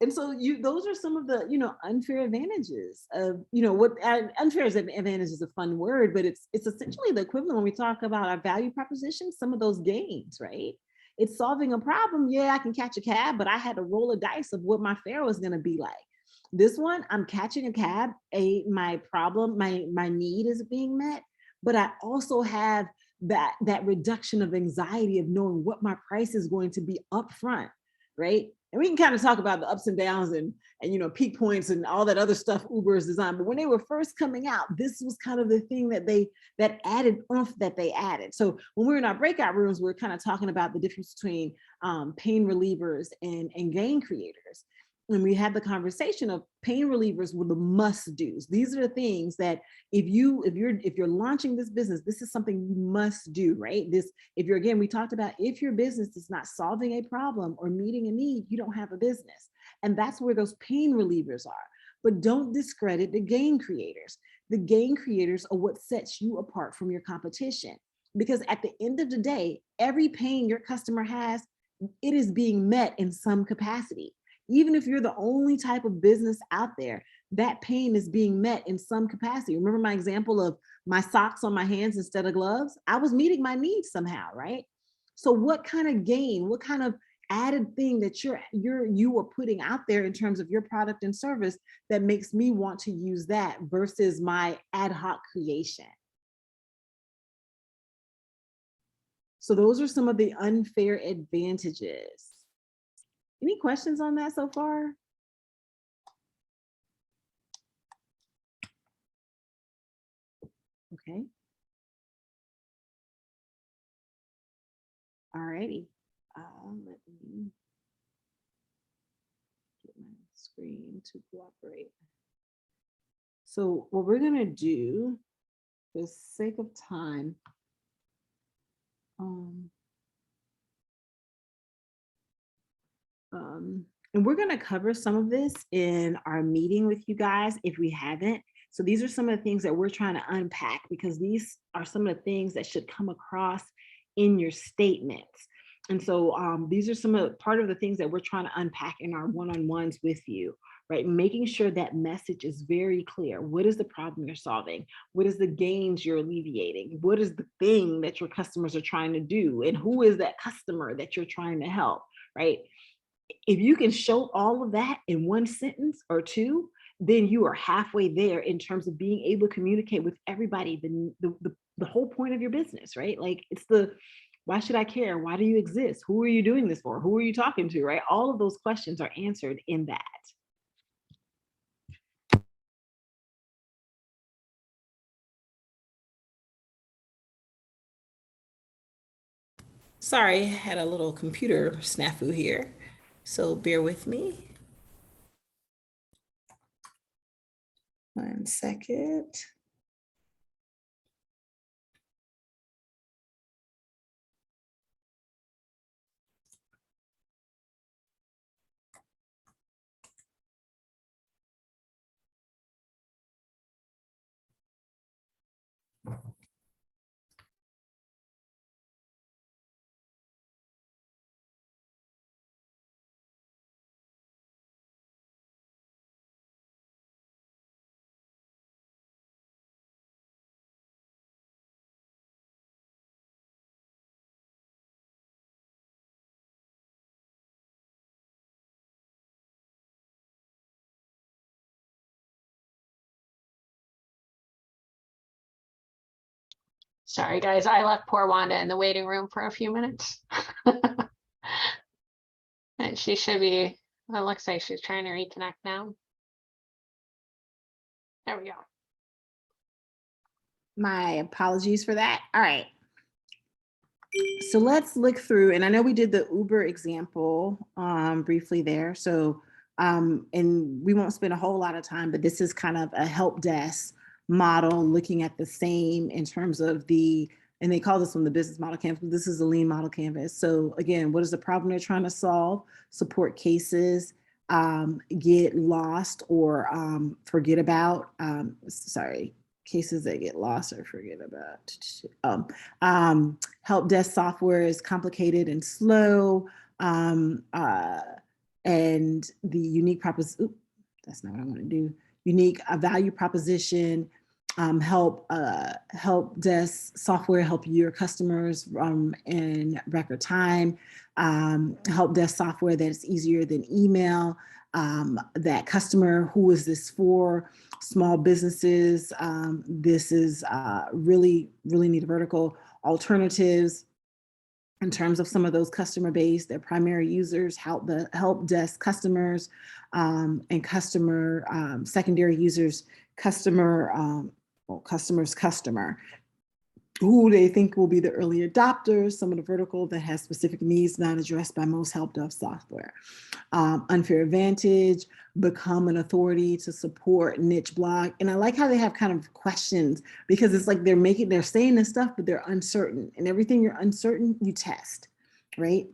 And so those are some of the unfair advantages of what unfair advantage is a fun word, but it's essentially the equivalent when we talk about our value proposition. Some of those gains, right? It's solving a problem. Yeah, I can catch a cab, but I had to roll a dice of what my fare was going to be like. This one, I'm catching a cab. My problem, my need is being met, but I also have that reduction of anxiety of knowing what my price is going to be upfront, right? And we can kind of talk about the ups and downs and peak points and all that other stuff Uber is designed. But when they were first coming out, this was kind of the thing that added oomph that they added. So when we were in our breakout rooms, we we're kind of talking about the difference between pain relievers and gain creators. And we had the conversation of pain relievers were the must-dos. These are the things that if you're launching this business, this is something you must do, right? We talked about if your business is not solving a problem or meeting a need, you don't have a business. And that's where those pain relievers are. But don't discredit the gain creators. The gain creators are what sets you apart from your competition. Because at the end of the day, every pain your customer has, it is being met in some capacity. Even if you're the only type of business out there, that pain is being met in some capacity. Remember my example of my socks on my hands instead of gloves? I was meeting my needs somehow, right? So what kind of gain, what kind of added thing that you are putting out there in terms of your product and service that makes me want to use that versus my ad hoc creation? So those are some of the unfair advantages. Any questions on that so far? Okay. All righty. Let me get my screen to cooperate. So what we're gonna do, for the sake of time, and we're going to cover some of this in our meeting with you guys if we haven't. So these are some of the things that we're trying to unpack, because these are some of the things that should come across in your statements. And so these are part of the things that we're trying to unpack in our one-on-ones with you, right? Making sure that message is very clear. What is the problem you're solving? What is the gains you're alleviating? What is the thing that your customers are trying to do? And who is that customer that you're trying to help, right? If you can show all of that in one sentence or two, then you are halfway there in terms of being able to communicate with everybody, the whole point of your business, right? Like it's why should I care? Why do you exist? Who are you doing this for? Who are you talking to, right? All of those questions are answered in that. Sorry, I had a little computer snafu here, so bear with me. 1 second. Sorry, guys, I left poor Wanda in the waiting room for a few minutes. And she should be, it looks like she's trying to reconnect now. There we go. My apologies for that. All right. So let's look through, and I know we did the Uber example briefly there. So, and we won't spend a whole lot of time, but this is kind of a help desk model looking at the same in terms of and they call this one the business model canvas, but this is a lean model canvas. So again, what is the problem they're trying to solve? Support cases, get lost or forget about, cases that get lost or forget about. Help desk software is complicated and slow. And the unique proposition, that's not what I want to do. Unique value proposition, help desk software help your customers in record time. Help desk software that is easier than email. That customer, who is this for? Small businesses. This is really neat vertical alternatives in terms of some of those customer base, their primary users, help desk customers, and customer secondary users, customer, who they think will be the early adopters, some of the vertical that has specific needs not addressed by most help desk software. Unfair advantage, become an authority to support niche blog. And I like how they have kind of questions, because it's like they're saying this stuff, but they're uncertain, and everything you're uncertain, you test, right?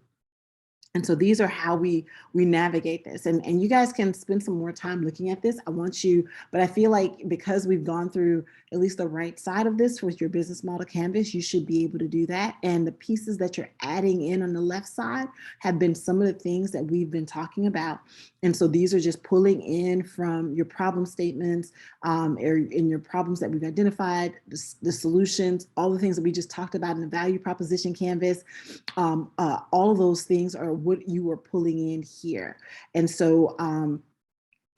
And so these are how we navigate this. And you guys can spend some more time looking at this. I want you, but I feel like because we've gone through at least the right side of this with your business model canvas, you should be able to do that. And the pieces that you're adding in on the left side have been some of the things that we've been talking about. And so these are just pulling in from your problem statements, or in your problems that we've identified, the solutions, all the things that we just talked about in the value proposition canvas. All of those things are what you are pulling in here. And so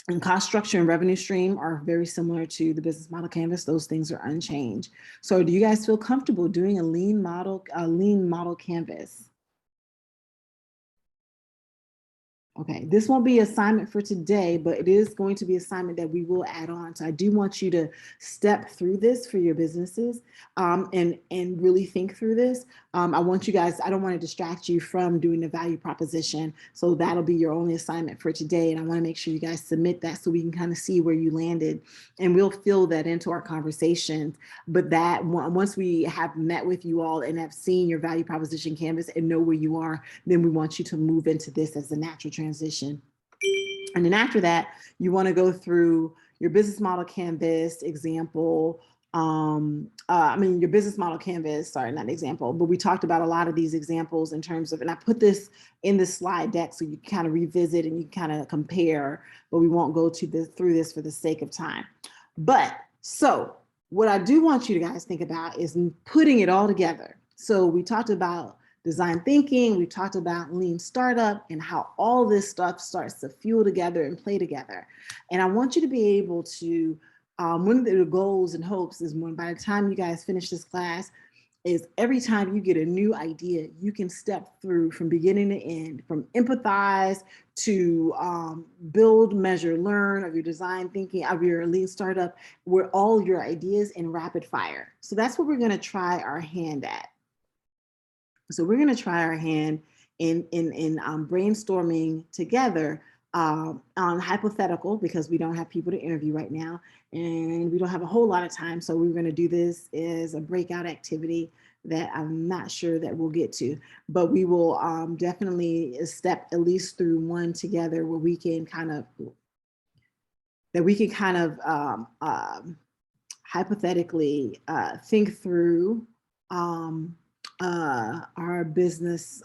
and cost structure and revenue stream are very similar to the business model canvas. Those things are unchanged. So do you guys feel comfortable doing a lean model canvas? Okay, this won't be assignment for today, but it is going to be assignment that we will add on. So I do want you to step through this for your businesses, and really think through this. I want you guys, I don't want to distract you from doing the value proposition. So that'll be your only assignment for today. And I want to make sure you guys submit that so we can kind of see where you landed, and we'll fill that into our conversations. But that once we have met with you all and have seen your value proposition canvas and know where you are, then we want you to move into this as a natural transition. And then after that, you want to go through your business model canvas example. Your business model canvas, sorry, not example, but we talked about a lot of these examples in terms of, and I put this in the slide deck so you kind of revisit and you kind of compare, but we won't go through this for the sake of time. But so what I do want you guys to think about is putting it all together. So we talked about design thinking. We've talked about lean startup and how all this stuff starts to fuel together and play together. And I want you to be able to, one of the goals and hopes is when by the time you guys finish this class, is every time you get a new idea, you can step through from beginning to end, from empathize to build, measure, learn of your design thinking, of your lean startup, where all your ideas in rapid fire. So that's what we're gonna try our hand at. So we're gonna try our hand in brainstorming together on hypothetical, because we don't have people to interview right now and we don't have a whole lot of time. So we're going to do this as a breakout activity that I'm not sure that we'll get to, but we will definitely step at least through one together where we can kind of hypothetically think through our business,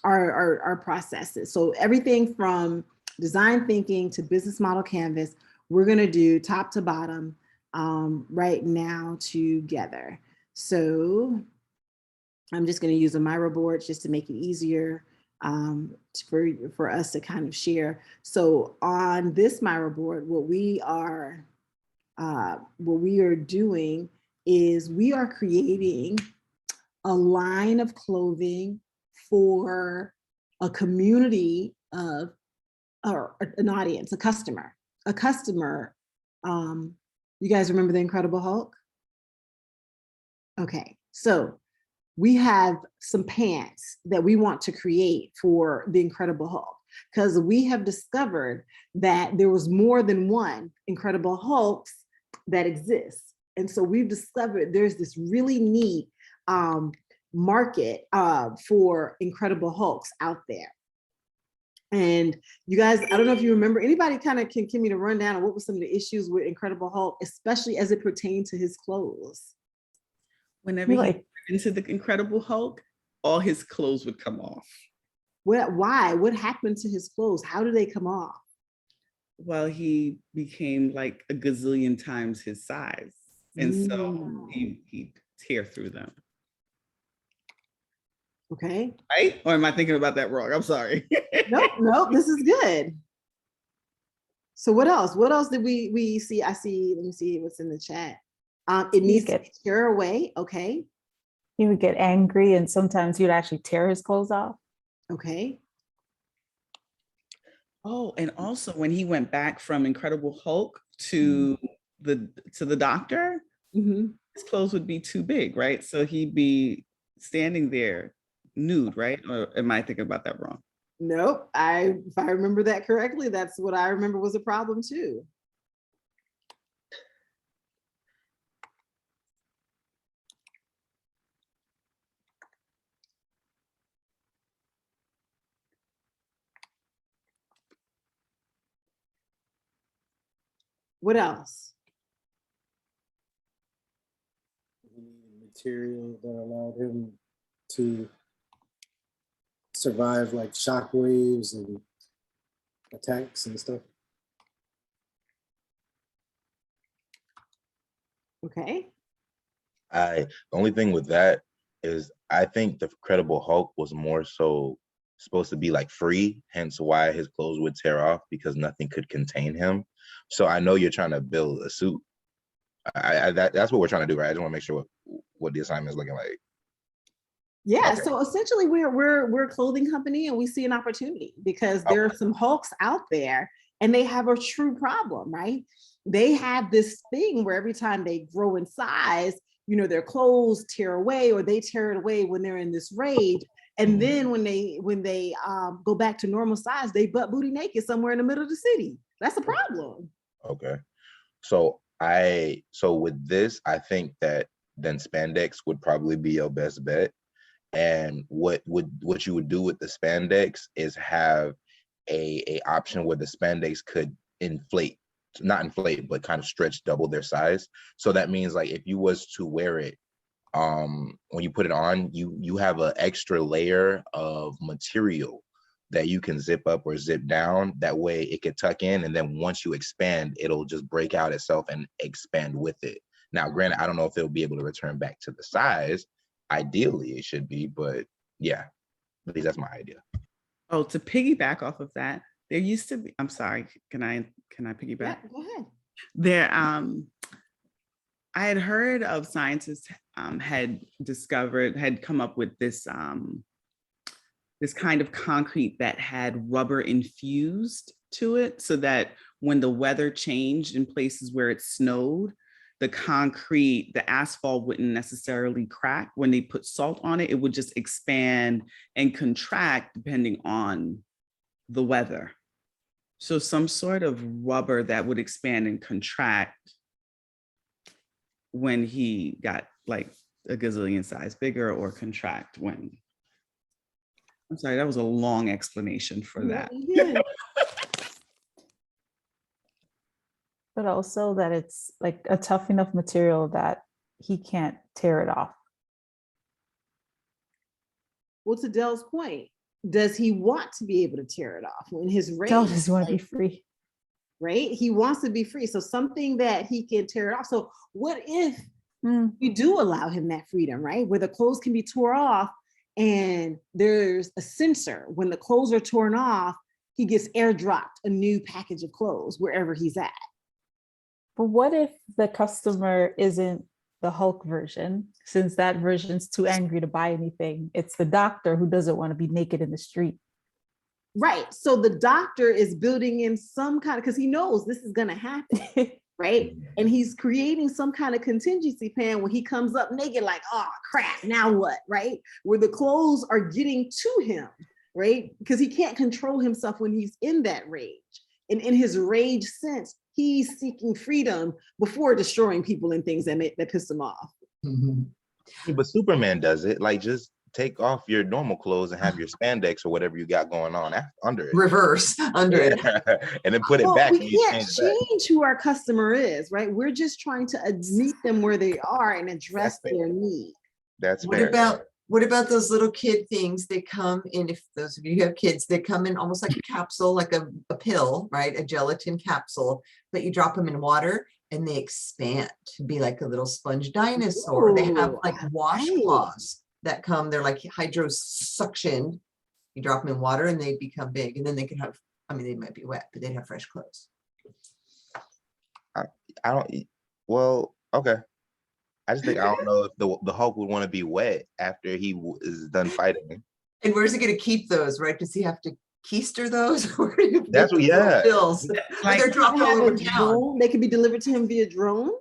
our processes. So everything from design thinking to business model canvas, we're going to do top to bottom right now together. So I'm just going to use a Miro board just to make it easier for us to kind of share. So on this Miro board, what we are doing is we are creating a line of clothing for a community of, or an audience, a customer. You guys remember the Incredible Hulk? Okay, so we have some pants that we want to create for the Incredible Hulk, because we have discovered that there was more than one Incredible Hulks that exists. And so we've discovered there's this really neat market for Incredible Hulks out there. And you guys, I don't know if you remember, anybody kind of can give me the rundown of what were some of the issues with Incredible Hulk, especially as it pertained to his clothes? Whenever he went into the Incredible Hulk, all his clothes would come off. Why? What happened to his clothes? How do they come off? Well, he became like a gazillion times his size. And so he'd tear through them. Okay. Right? Or am I thinking about that wrong? I'm sorry. Nope, this is good. So what else? What else did we see? Let me see what's in the chat. It needs to tear away. Okay. He would get angry and sometimes he'd actually tear his clothes off. Okay. Oh, and also when he went back from Incredible Hulk to the doctor, his clothes would be too big, right? So he'd be standing there nude, right? Or am I thinking about that wrong? Nope. If I remember that correctly, that's what I remember was a problem too. What else? Material that allowed him to survive like shock waves and attacks and stuff. Okay. The only thing with that is I think the Incredible Hulk was more so supposed to be like free, hence why his clothes would tear off, because nothing could contain him. So I know you're trying to build a suit. That's what we're trying to do, right? I just want to make sure what the assignment is looking like. Yeah, Okay. so essentially we're a clothing company and we see an opportunity because there are some Hulks out there and they have a true problem, right? They have this thing where every time they grow in size, you know, their clothes tear away or they tear it away when they're in this rage. And then when they go back to normal size, they butt booty naked somewhere in the middle of the city. That's a problem. Okay. So with this, I think that then spandex would probably be your best bet. And what you would do with the spandex is have a option where the spandex could not inflate, but kind of stretch double their size. So that means like if you was to wear it, when you put it on, you have an extra layer of material that you can zip up or zip down. That way it could tuck in, and then once you expand, it'll just break out itself and expand with it. Now, granted, I don't know if it'll be able to return back to the size. Ideally, it should be, but Yeah, at least that's my idea. Oh, to piggyback off of that, there used to be, I'm sorry, can I piggyback? Yeah, go ahead. There, I had heard of scientists had come up with this this kind of concrete that had rubber infused to it, so that when the weather changed in places where it snowed, the concrete, the asphalt wouldn't necessarily crack. When they put salt on it, it would just expand and contract depending on the weather. So some sort of rubber that would expand and contract when he got like a gazillion size bigger, or contract when. I'm sorry, that was a long explanation for that. Yeah. But also that it's like a tough enough material that he can't tear it off. Well, to Dell's point, does he want to be able to tear it off when his rage? Dell just want to be free. Right? He wants to be free. So something that he can tear it off. So what if we do allow him that freedom, right? Where the clothes can be torn off and there's a sensor. When the clothes are torn off, he gets airdropped a new package of clothes wherever he's at. But what if the customer isn't the Hulk version, since that version's too angry to buy anything? It's the doctor who doesn't want to be naked in the street. Right. So the doctor is building in some kind of, because he knows this is going to happen, right? And he's creating some kind of contingency plan when he comes up naked, like, oh, crap, now what, right? Where the clothes are getting to him, right? Because he can't control himself when he's in that rage. And in his rage sense, he's seeking freedom before destroying people and things that piss him off. Yeah, but Superman does it. Like, just take off your normal clothes and have your spandex or whatever you got going on under it. Reverse under it. And then put it back. We when you can't change back. change who our customer is, right? We're just trying to meet them where they are and address their need. That's What fair. about those little kid things? They come in, if those of you have kids, they come in almost like a capsule, like a pill, right? A gelatin capsule, but you drop them in water and they expand to be like a little sponge dinosaur. They have like washcloths that come, they're like hydro suction. You drop them in water and they become big, and then they can have, I mean, they might be wet, but they'd have fresh clothes. I don't, well, okay. I just think, I don't know if the Hulk would want to be wet after he is done fighting. And where's he going to keep those, right? Does he have to keister those? That's what, yeah. Pills. Like, They're dropped all over town. They can be delivered to him via drone.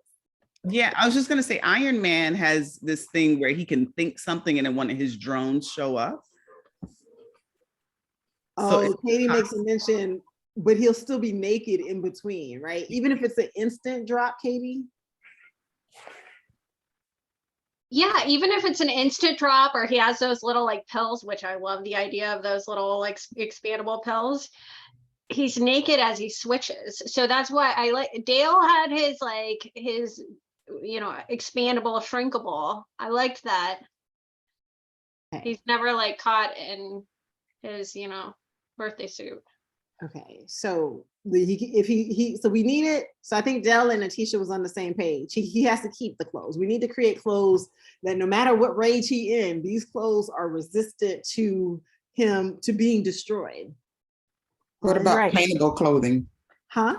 Yeah, I was just gonna say Iron Man has this thing where he can think something and then one of his drones show up. Oh, Katie makes a mention, but he'll still be naked in between, right? Even if it's an instant drop, Katie. Yeah, even if it's an instant drop, or he has those little like pills, which I love the idea of those little like expandable pills. He's naked as he switches. So that's why I like Dale had his expandable, shrinkable. I liked that. Okay. He's never like caught in his, birthday suit. Okay, so so we need it. So I think Dell and Atisha was on the same page. He has to keep the clothes. We need to create clothes that no matter what rage he in, these clothes are resistant to him, to being destroyed. What about paintable clothing? Huh?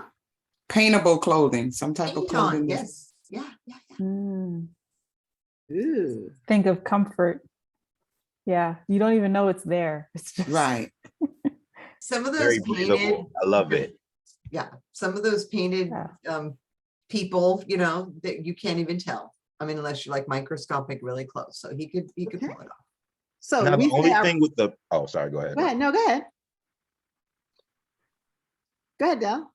Paintable clothing, some type of clothing. Yes. Yeah. Ooh. Think of comfort. Yeah, you don't even know it's there. It's just right. Some of those Very painted, breathable. I love it. Yeah, some of those painted people, that you can't even tell. I mean, unless you're like microscopic really close. So he could pull it off. So now, the only thing with the sorry, go ahead. Go ahead. No, go ahead. Go ahead, Del.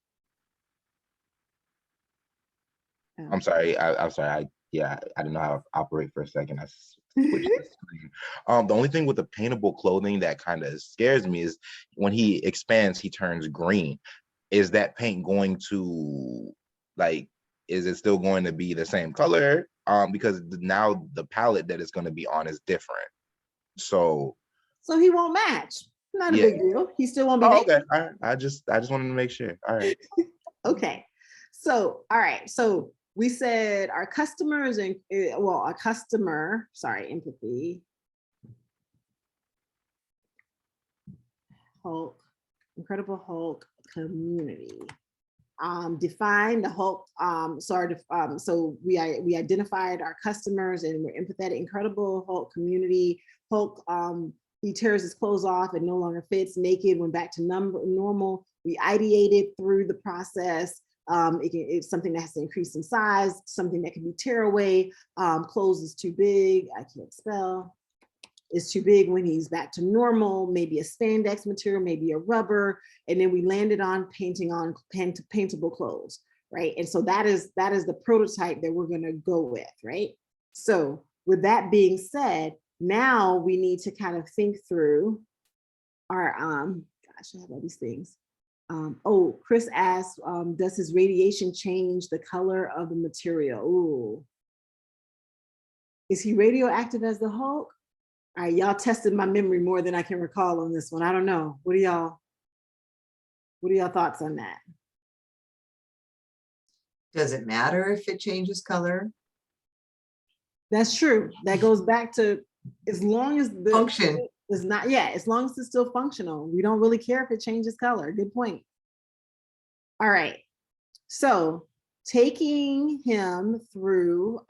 I'm sorry. I'm sorry. I didn't know how to operate for a second. I switched the screen. The only thing with the paintable clothing that kind of scares me is when he expands, he turns green. Is that paint going to, like, is it still going to be the same color? Because now the palette that it's going to be on is different. So he won't match. Not a big deal. He still won't be. Okay. All right. I just wanted to make sure. All right. Okay. So, all right. So we said our customers and empathy. Hulk, Incredible Hulk community. Define the Hulk. So we identified our customers and we're empathetic. Incredible Hulk community. Hulk, he tears his clothes off and no longer fits. Naked went back to normal. We ideated through the process. It's something that has to increase in size, something that can be tear away. Clothes is too big. I can't spell. Is too big when he's back to normal, maybe a spandex material, maybe a rubber, and then we landed on painting on paintable clothes, right? And so that is the prototype that we're gonna go with, right? So with that being said, now we need to kind of think through our, gosh, I have all these things. Oh, Chris asked, does his radiation change the color of the material? Ooh. Is he radioactive as the Hulk? All right, y'all tested my memory more than I can recall on this one. I don't know. What are y'all thoughts on that? Does it matter if it changes color? That's true. That goes back to as long as the Function is not, yeah, as long as it's still functional. We don't really care if it changes color. Good point. All right. So taking him through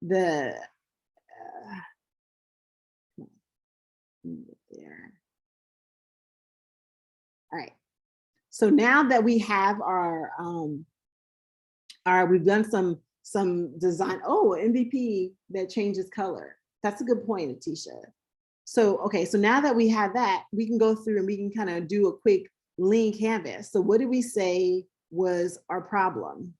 the there. All right. So now that we have our we've done some design. Oh, MVP that changes color. That's a good point, Atisha. So, okay, so now that we have that, we can go through and we can kind of do a quick lean canvas. So what did we say was our problem?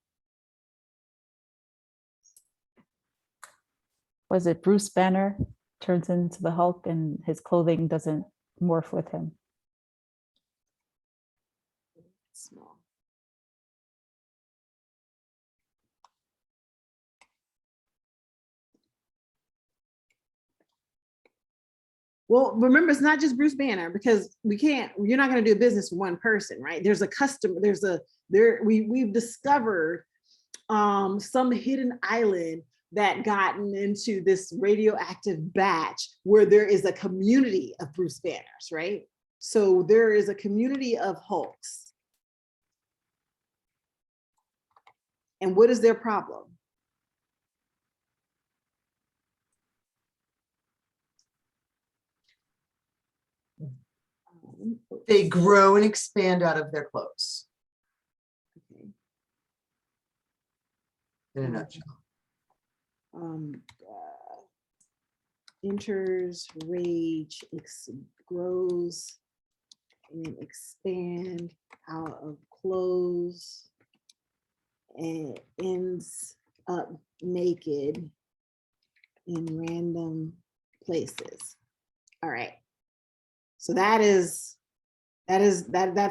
Was it Bruce Banner turns into the Hulk and his clothing doesn't morph with him? Small. Well, remember, it's not just Bruce Banner because you're not going to do business with one person, right? There's a customer, we've discovered some hidden island that gotten into this radioactive batch where there is a community of Bruce Banners, right? So there is a community of Hulks. And what is their problem? they grow and expand out of their clothes. Okay. In a nutshell. Enters rage, grows and expand out of clothes and ends up naked in random places. All right. So that's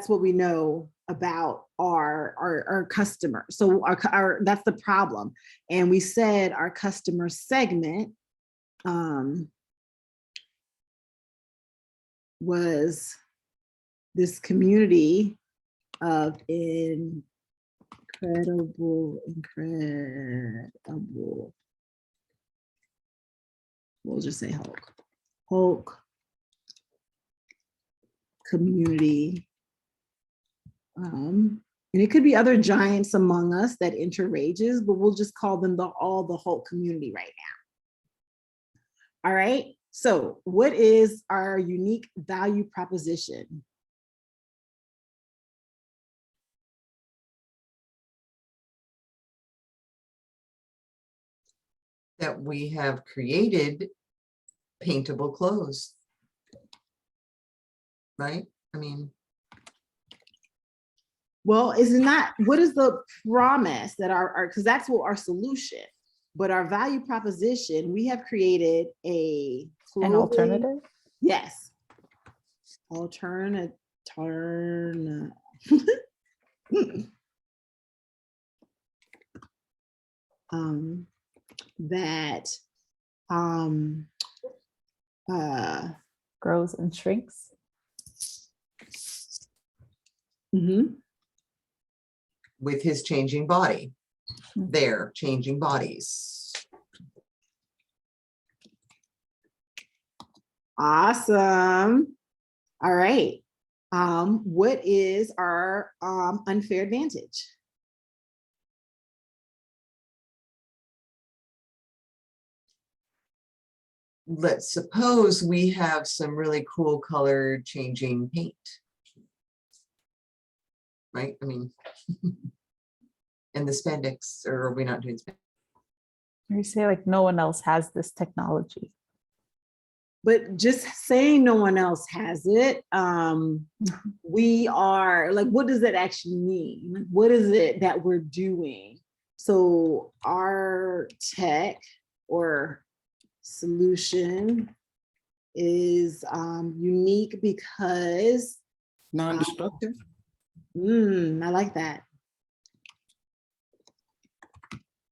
what we know about our customer. So that's the problem. And we said our customer segment was this community of incredible, we'll just say Hulk community. And it could be other giants among us that enter rages, but we'll just call them all the Hulk community right now. All right, so what is our unique value proposition? That we have created paintable clothes. Right? I mean, well, is it not, what is the promise that because that's what our solution, but our value proposition, we have created an alternative? Yes. That grows and shrinks. Mm-hmm. With his changing body, their changing bodies. Awesome. All right. What is our unfair advantage? Let's suppose we have some really cool color changing paint. Right? I mean, and the spandex, or are we not doing spandex? You say like no one else has this technology. But just saying no one else has it, we are like, what does that actually mean? Like, what is it that we're doing? So our tech or solution is unique because Non-destructive. I like that.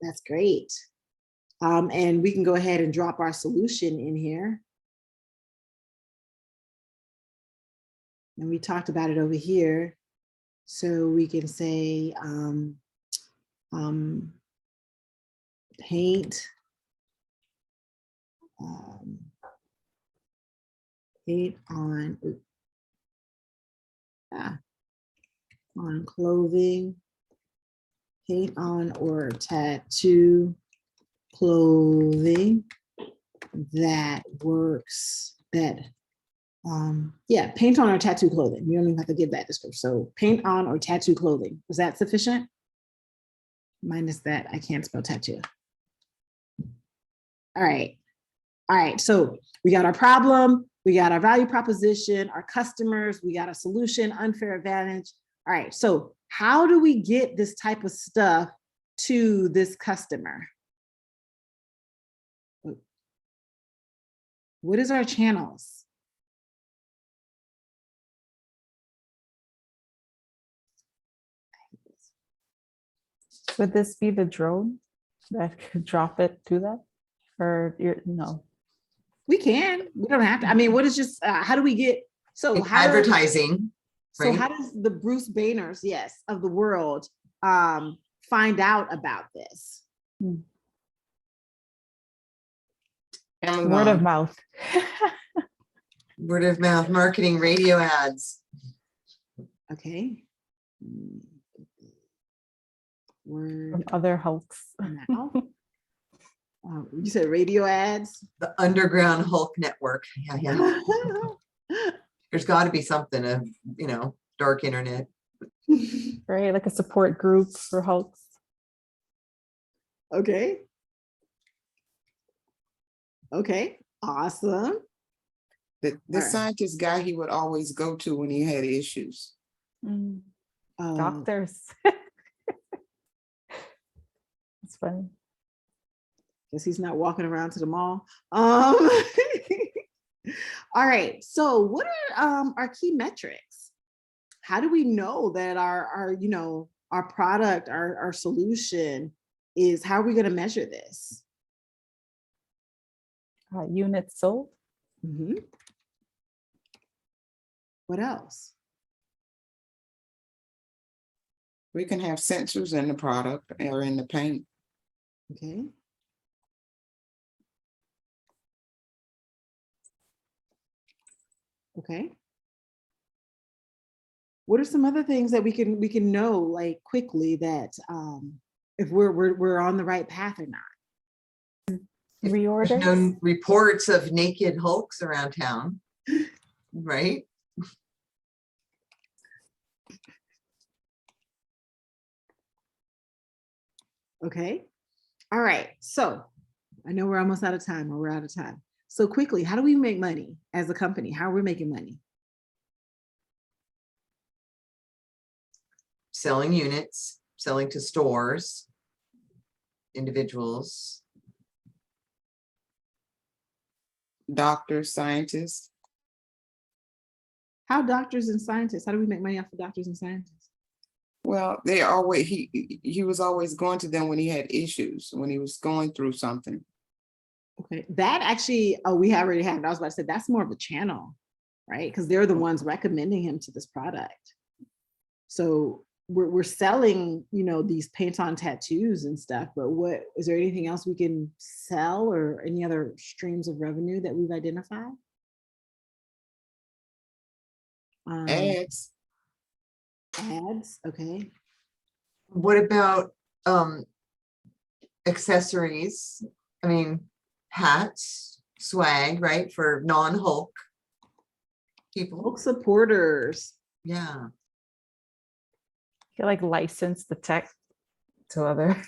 That's great. And we can go ahead and drop our solution in here. And we talked about it over here. So we can say paint, paint on clothing, paint on or tattoo clothing that works, paint on or tattoo clothing. You don't even have to give that description. So paint on or tattoo clothing. Was that sufficient? Minus that, I can't spell tattoo. All right. All right. So we got our problem, we got our value proposition, our customers, we got a solution, unfair advantage. All right. So how do we get this type of stuff to this customer? What is our channels? Would this be the drone that could drop it to that? Or no? We can. We don't have to. I mean, what is just how do we get Advertising. So how does the Bruce Bainers, yes, of the world find out about this? Word of mouth. Word of mouth marketing, radio ads. Okay. From other Hulks. Now. You said radio ads? The underground Hulk network. Yeah. There's got to be something of, dark internet. Right, like a support group for Hulks. Okay. Okay, awesome. The scientist guy he would always go to when he had issues. Doctors. It's funny. Guess he's not walking around to the mall. All right. So what are our key metrics? How do we know that our product, our solution is, how are we going to measure this? Units sold. What else? We can have sensors in the product or in the paint. Okay. Okay. What are some other things that we can know like quickly that if we're on the right path or not? Reorders. There's no reports of naked Hulks around town, right? Okay. All right. So I know we're almost out of time, or we're out of time. So quickly, how do we make money as a company? How are we making money? Selling units, selling to stores, individuals. Doctors, scientists. How doctors and scientists, how do we make money off of doctors and scientists? Well, they always, he was always going to them when he had issues, when he was going through something. Okay, that actually, we already have, I was about to say, that's more of a channel, right? Because they're the ones recommending him to this product. So we're selling, these paint on tattoos and stuff, but what, is there anything else we can sell or any other streams of revenue that we've identified? Ads. Ads, okay. What about accessories? I mean, hats, swag, right? For non-Hulk people. Hulk supporters. Yeah. You like license the tech to other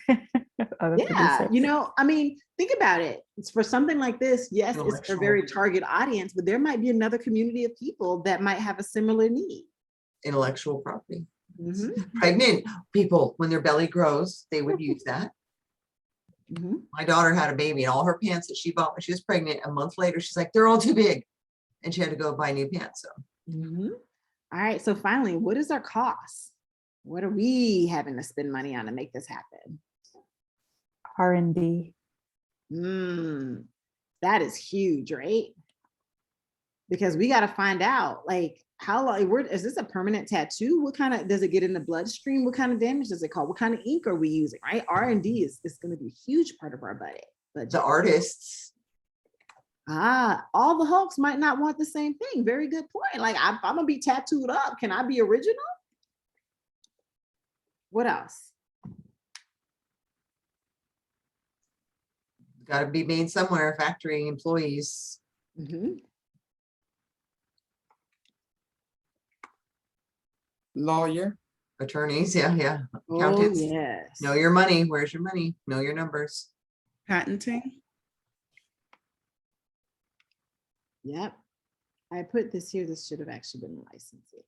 other Yeah, producers. I mean, think about it. It's for something like this. Yes, it's a very target audience, but there might be another community of people that might have a similar need. Intellectual property. Mhm, Pregnant people, when their belly grows, they would use that. mhm. My daughter had a baby and all her pants that she bought when she was pregnant, a month later, she's like, they're all too big. And she had to go buy new pants. So Mhm. All right, so finally, what is our cost? What are we having to spend money on to make this happen? R&D. That is huge, right? Because we got to find out, like, how long, is this a permanent tattoo? What kind of, does it get in the bloodstream? What kind of damage does it cause? What kind of ink are we using, right? R&D is going to be a huge part of our budget. the artists, All the Hulks might not want the same thing. Very good point. Like, I'm gonna be tattooed up. Can I be original? What else? got to be made somewhere, factory employees, Mhm. Lawyer. attorneys. Yeah, yeah. Oh, Accountants. yes. Know your money. Where's your money? Know your numbers. Patenting. Yep. I put this here. This should have actually been licensing.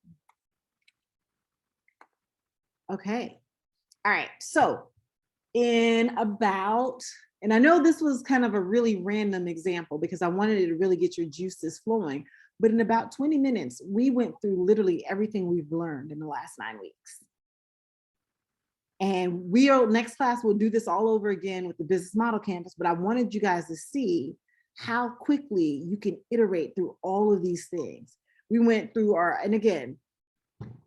Okay. All right. So in about, and I know this was kind of a really random example because I wanted it to really get your juices flowing, but in about 20 minutes, we went through literally everything we've learned in the last 9 weeks. And next class, we'll do this all over again with the business model canvas, but I wanted you guys to see how quickly you can iterate through all of these things. We went through and again,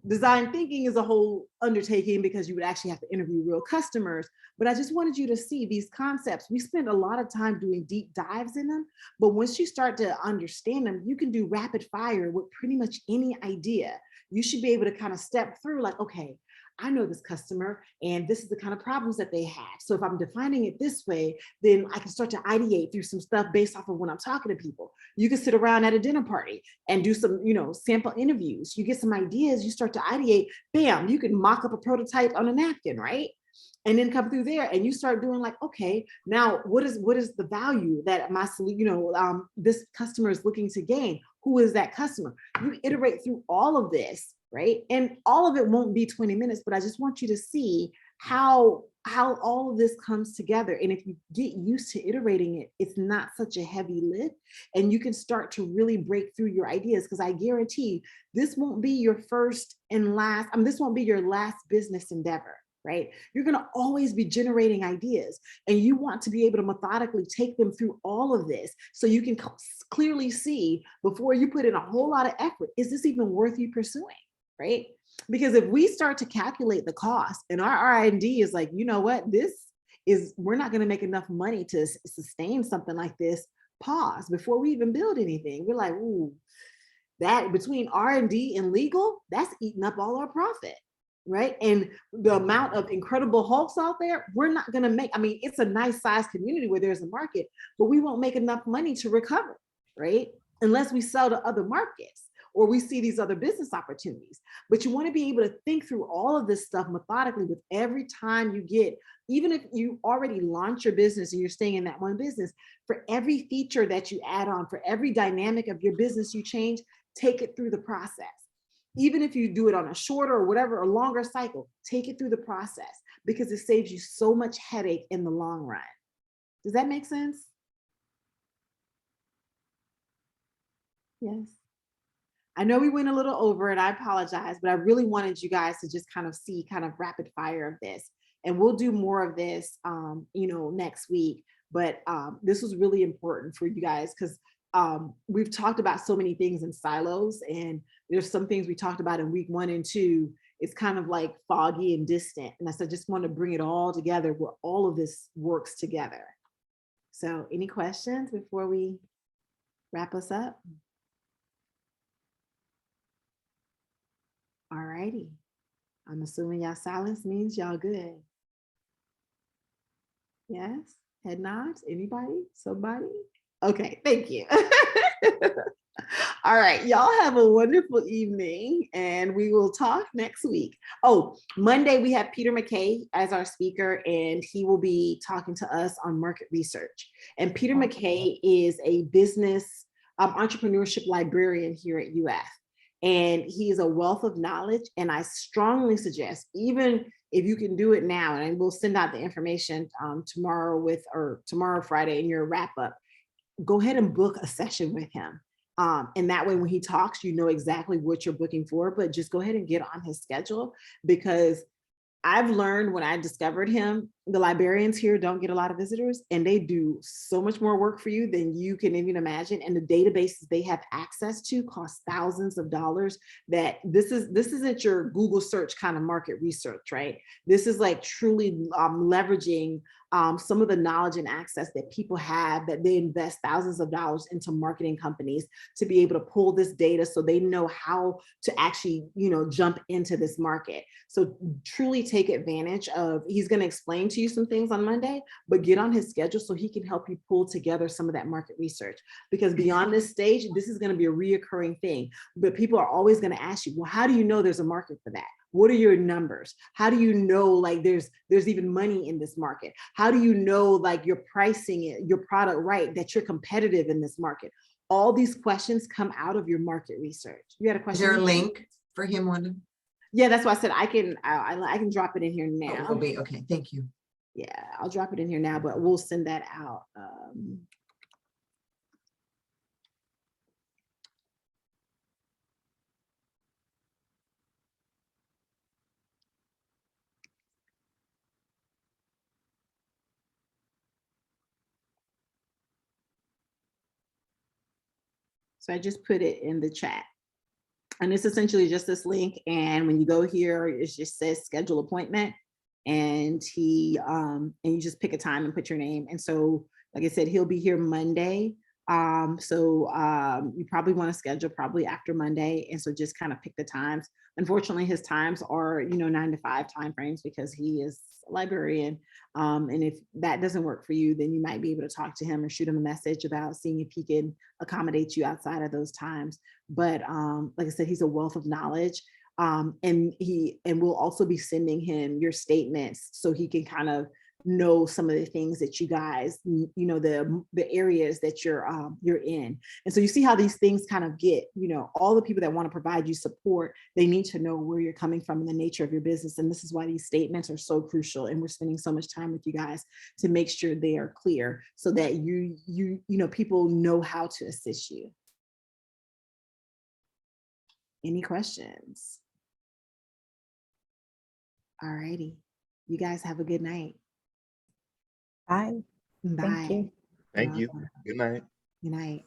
design thinking is a whole undertaking because you would actually have to interview real customers, but I just wanted you to see these concepts. We spend a lot of time doing deep dives in them, but once you start to understand them, you can do rapid fire with pretty much any idea. You should be able to kind of step through like, okay, I know this customer and this is the kind of problems that they have. So if I'm defining it this way, then I can start to ideate through some stuff based off of when I'm talking to people. You can sit around at a dinner party and do some, sample interviews. You get some ideas, you start to ideate, bam, you can mock up a prototype on a napkin, right? And then come through there and you start doing like, okay, now what is the value that this customer is looking to gain? Who is that customer? You iterate through all of this, right? And all of it won't be 20 minutes, but I just want you to see how all of this comes together. And if you get used to iterating it, it's not such a heavy lift and you can start to really break through your ideas. Because I guarantee this won't be your first and last, this won't be your last business endeavor, right? You're going to always be generating ideas and you want to be able to methodically take them through all of this so you can clearly see before you put in a whole lot of effort, is this even worth you pursuing, right? Because if we start to calculate the cost and our R&D is like, you know what, we're not going to make enough money to sustain something like this, pause before we even build anything. We're like, ooh, that between R&D and legal, that's eating up all our profit, right? And the amount of incredible Hulks out there, we're not going to make, it's a nice size community where there's a market, but we won't make enough money to recover, right? Unless we sell to other markets or we see these other business opportunities. But you want to be able to think through all of this stuff methodically with every time you get, even if you already launch your business and you're staying in that one business, for every feature that you add on, for every dynamic of your business you change, take it through the process. Even if you do it on a shorter or whatever, or longer cycle, take it through the process because it saves you so much headache in the long run. Does that make sense? Yes. I know we went a little over and I apologize, but I really wanted you guys to just kind of see kind of rapid fire of this. And we'll do more of this, next week. But this was really important for you guys because we've talked about so many things in silos and there's some things we talked about in week 1 and 2. It's kind of like foggy and distant. And I said, just want to bring it all together where all of this works together. So any questions before we wrap us up? All righty. I'm assuming y'all silence means y'all good. Yes, head nods, anybody, somebody? Okay, thank you. All right, y'all have a wonderful evening and we will talk next week. Oh, Monday we have Peter McKay as our speaker and he will be talking to us on market research. And Peter McKay is a business entrepreneurship librarian here at UF. And he is a wealth of knowledge. And I strongly suggest, even if you can do it now, and we'll send out the information tomorrow Friday in your wrap up, go ahead and book a session with him. And that way, when he talks, you know exactly what you're booking for, but just go ahead and get on his schedule, because I've learned when I discovered him, the librarians here don't get a lot of visitors and they do so much more work for you than you can even imagine. And the databases they have access to cost thousands of dollars. That this isn't your Google search kind of market research, right? This is like truly leveraging some of the knowledge and access that people have, that they invest thousands of dollars into marketing companies to be able to pull this data so they know how to actually, jump into this market. So truly take advantage of, he's going to explain to you some things on Monday, but get on his schedule so he can help you pull together some of that market research. Because beyond this stage, this is going to be a reoccurring thing. But people are always going to ask you, well, how do you know there's a market for that? What are your numbers? How do you know like there's even money in this market? How do you know like you're pricing it, your product right, that you're competitive in this market? All these questions come out of your market research. You had a question? Is there a link for him, Wanda? Yeah, that's why I said I can drop it in here Oh, now. will be okay. Thank you. Yeah, I'll drop it in here now, but we'll send that out. So I just put it in the chat. And it's essentially just this link. And when you go here, it just says schedule appointment. And and you just pick a time and put your name. And so, like I said, he'll be here Monday. You probably want to schedule probably after Monday. And so just kind of pick the times. Unfortunately, his times are, 9 to 5 timeframes because he is a librarian. And if that doesn't work for you, then you might be able to talk to him or shoot him a message about seeing if he can accommodate you outside of those times. But like I said, he's a wealth of knowledge. And we'll also be sending him your statements so he can kind of know some of the things that you guys, the areas that you're in. And so you see how these things kind of get, all the people that want to provide you support, they need to know where you're coming from and the nature of your business. And this is why these statements are so crucial. And we're spending so much time with you guys to make sure they are clear so that people know how to assist you. Any questions? All righty. You guys have a good night. Bye. Bye. Thank you. Thank you. Good night. Good night.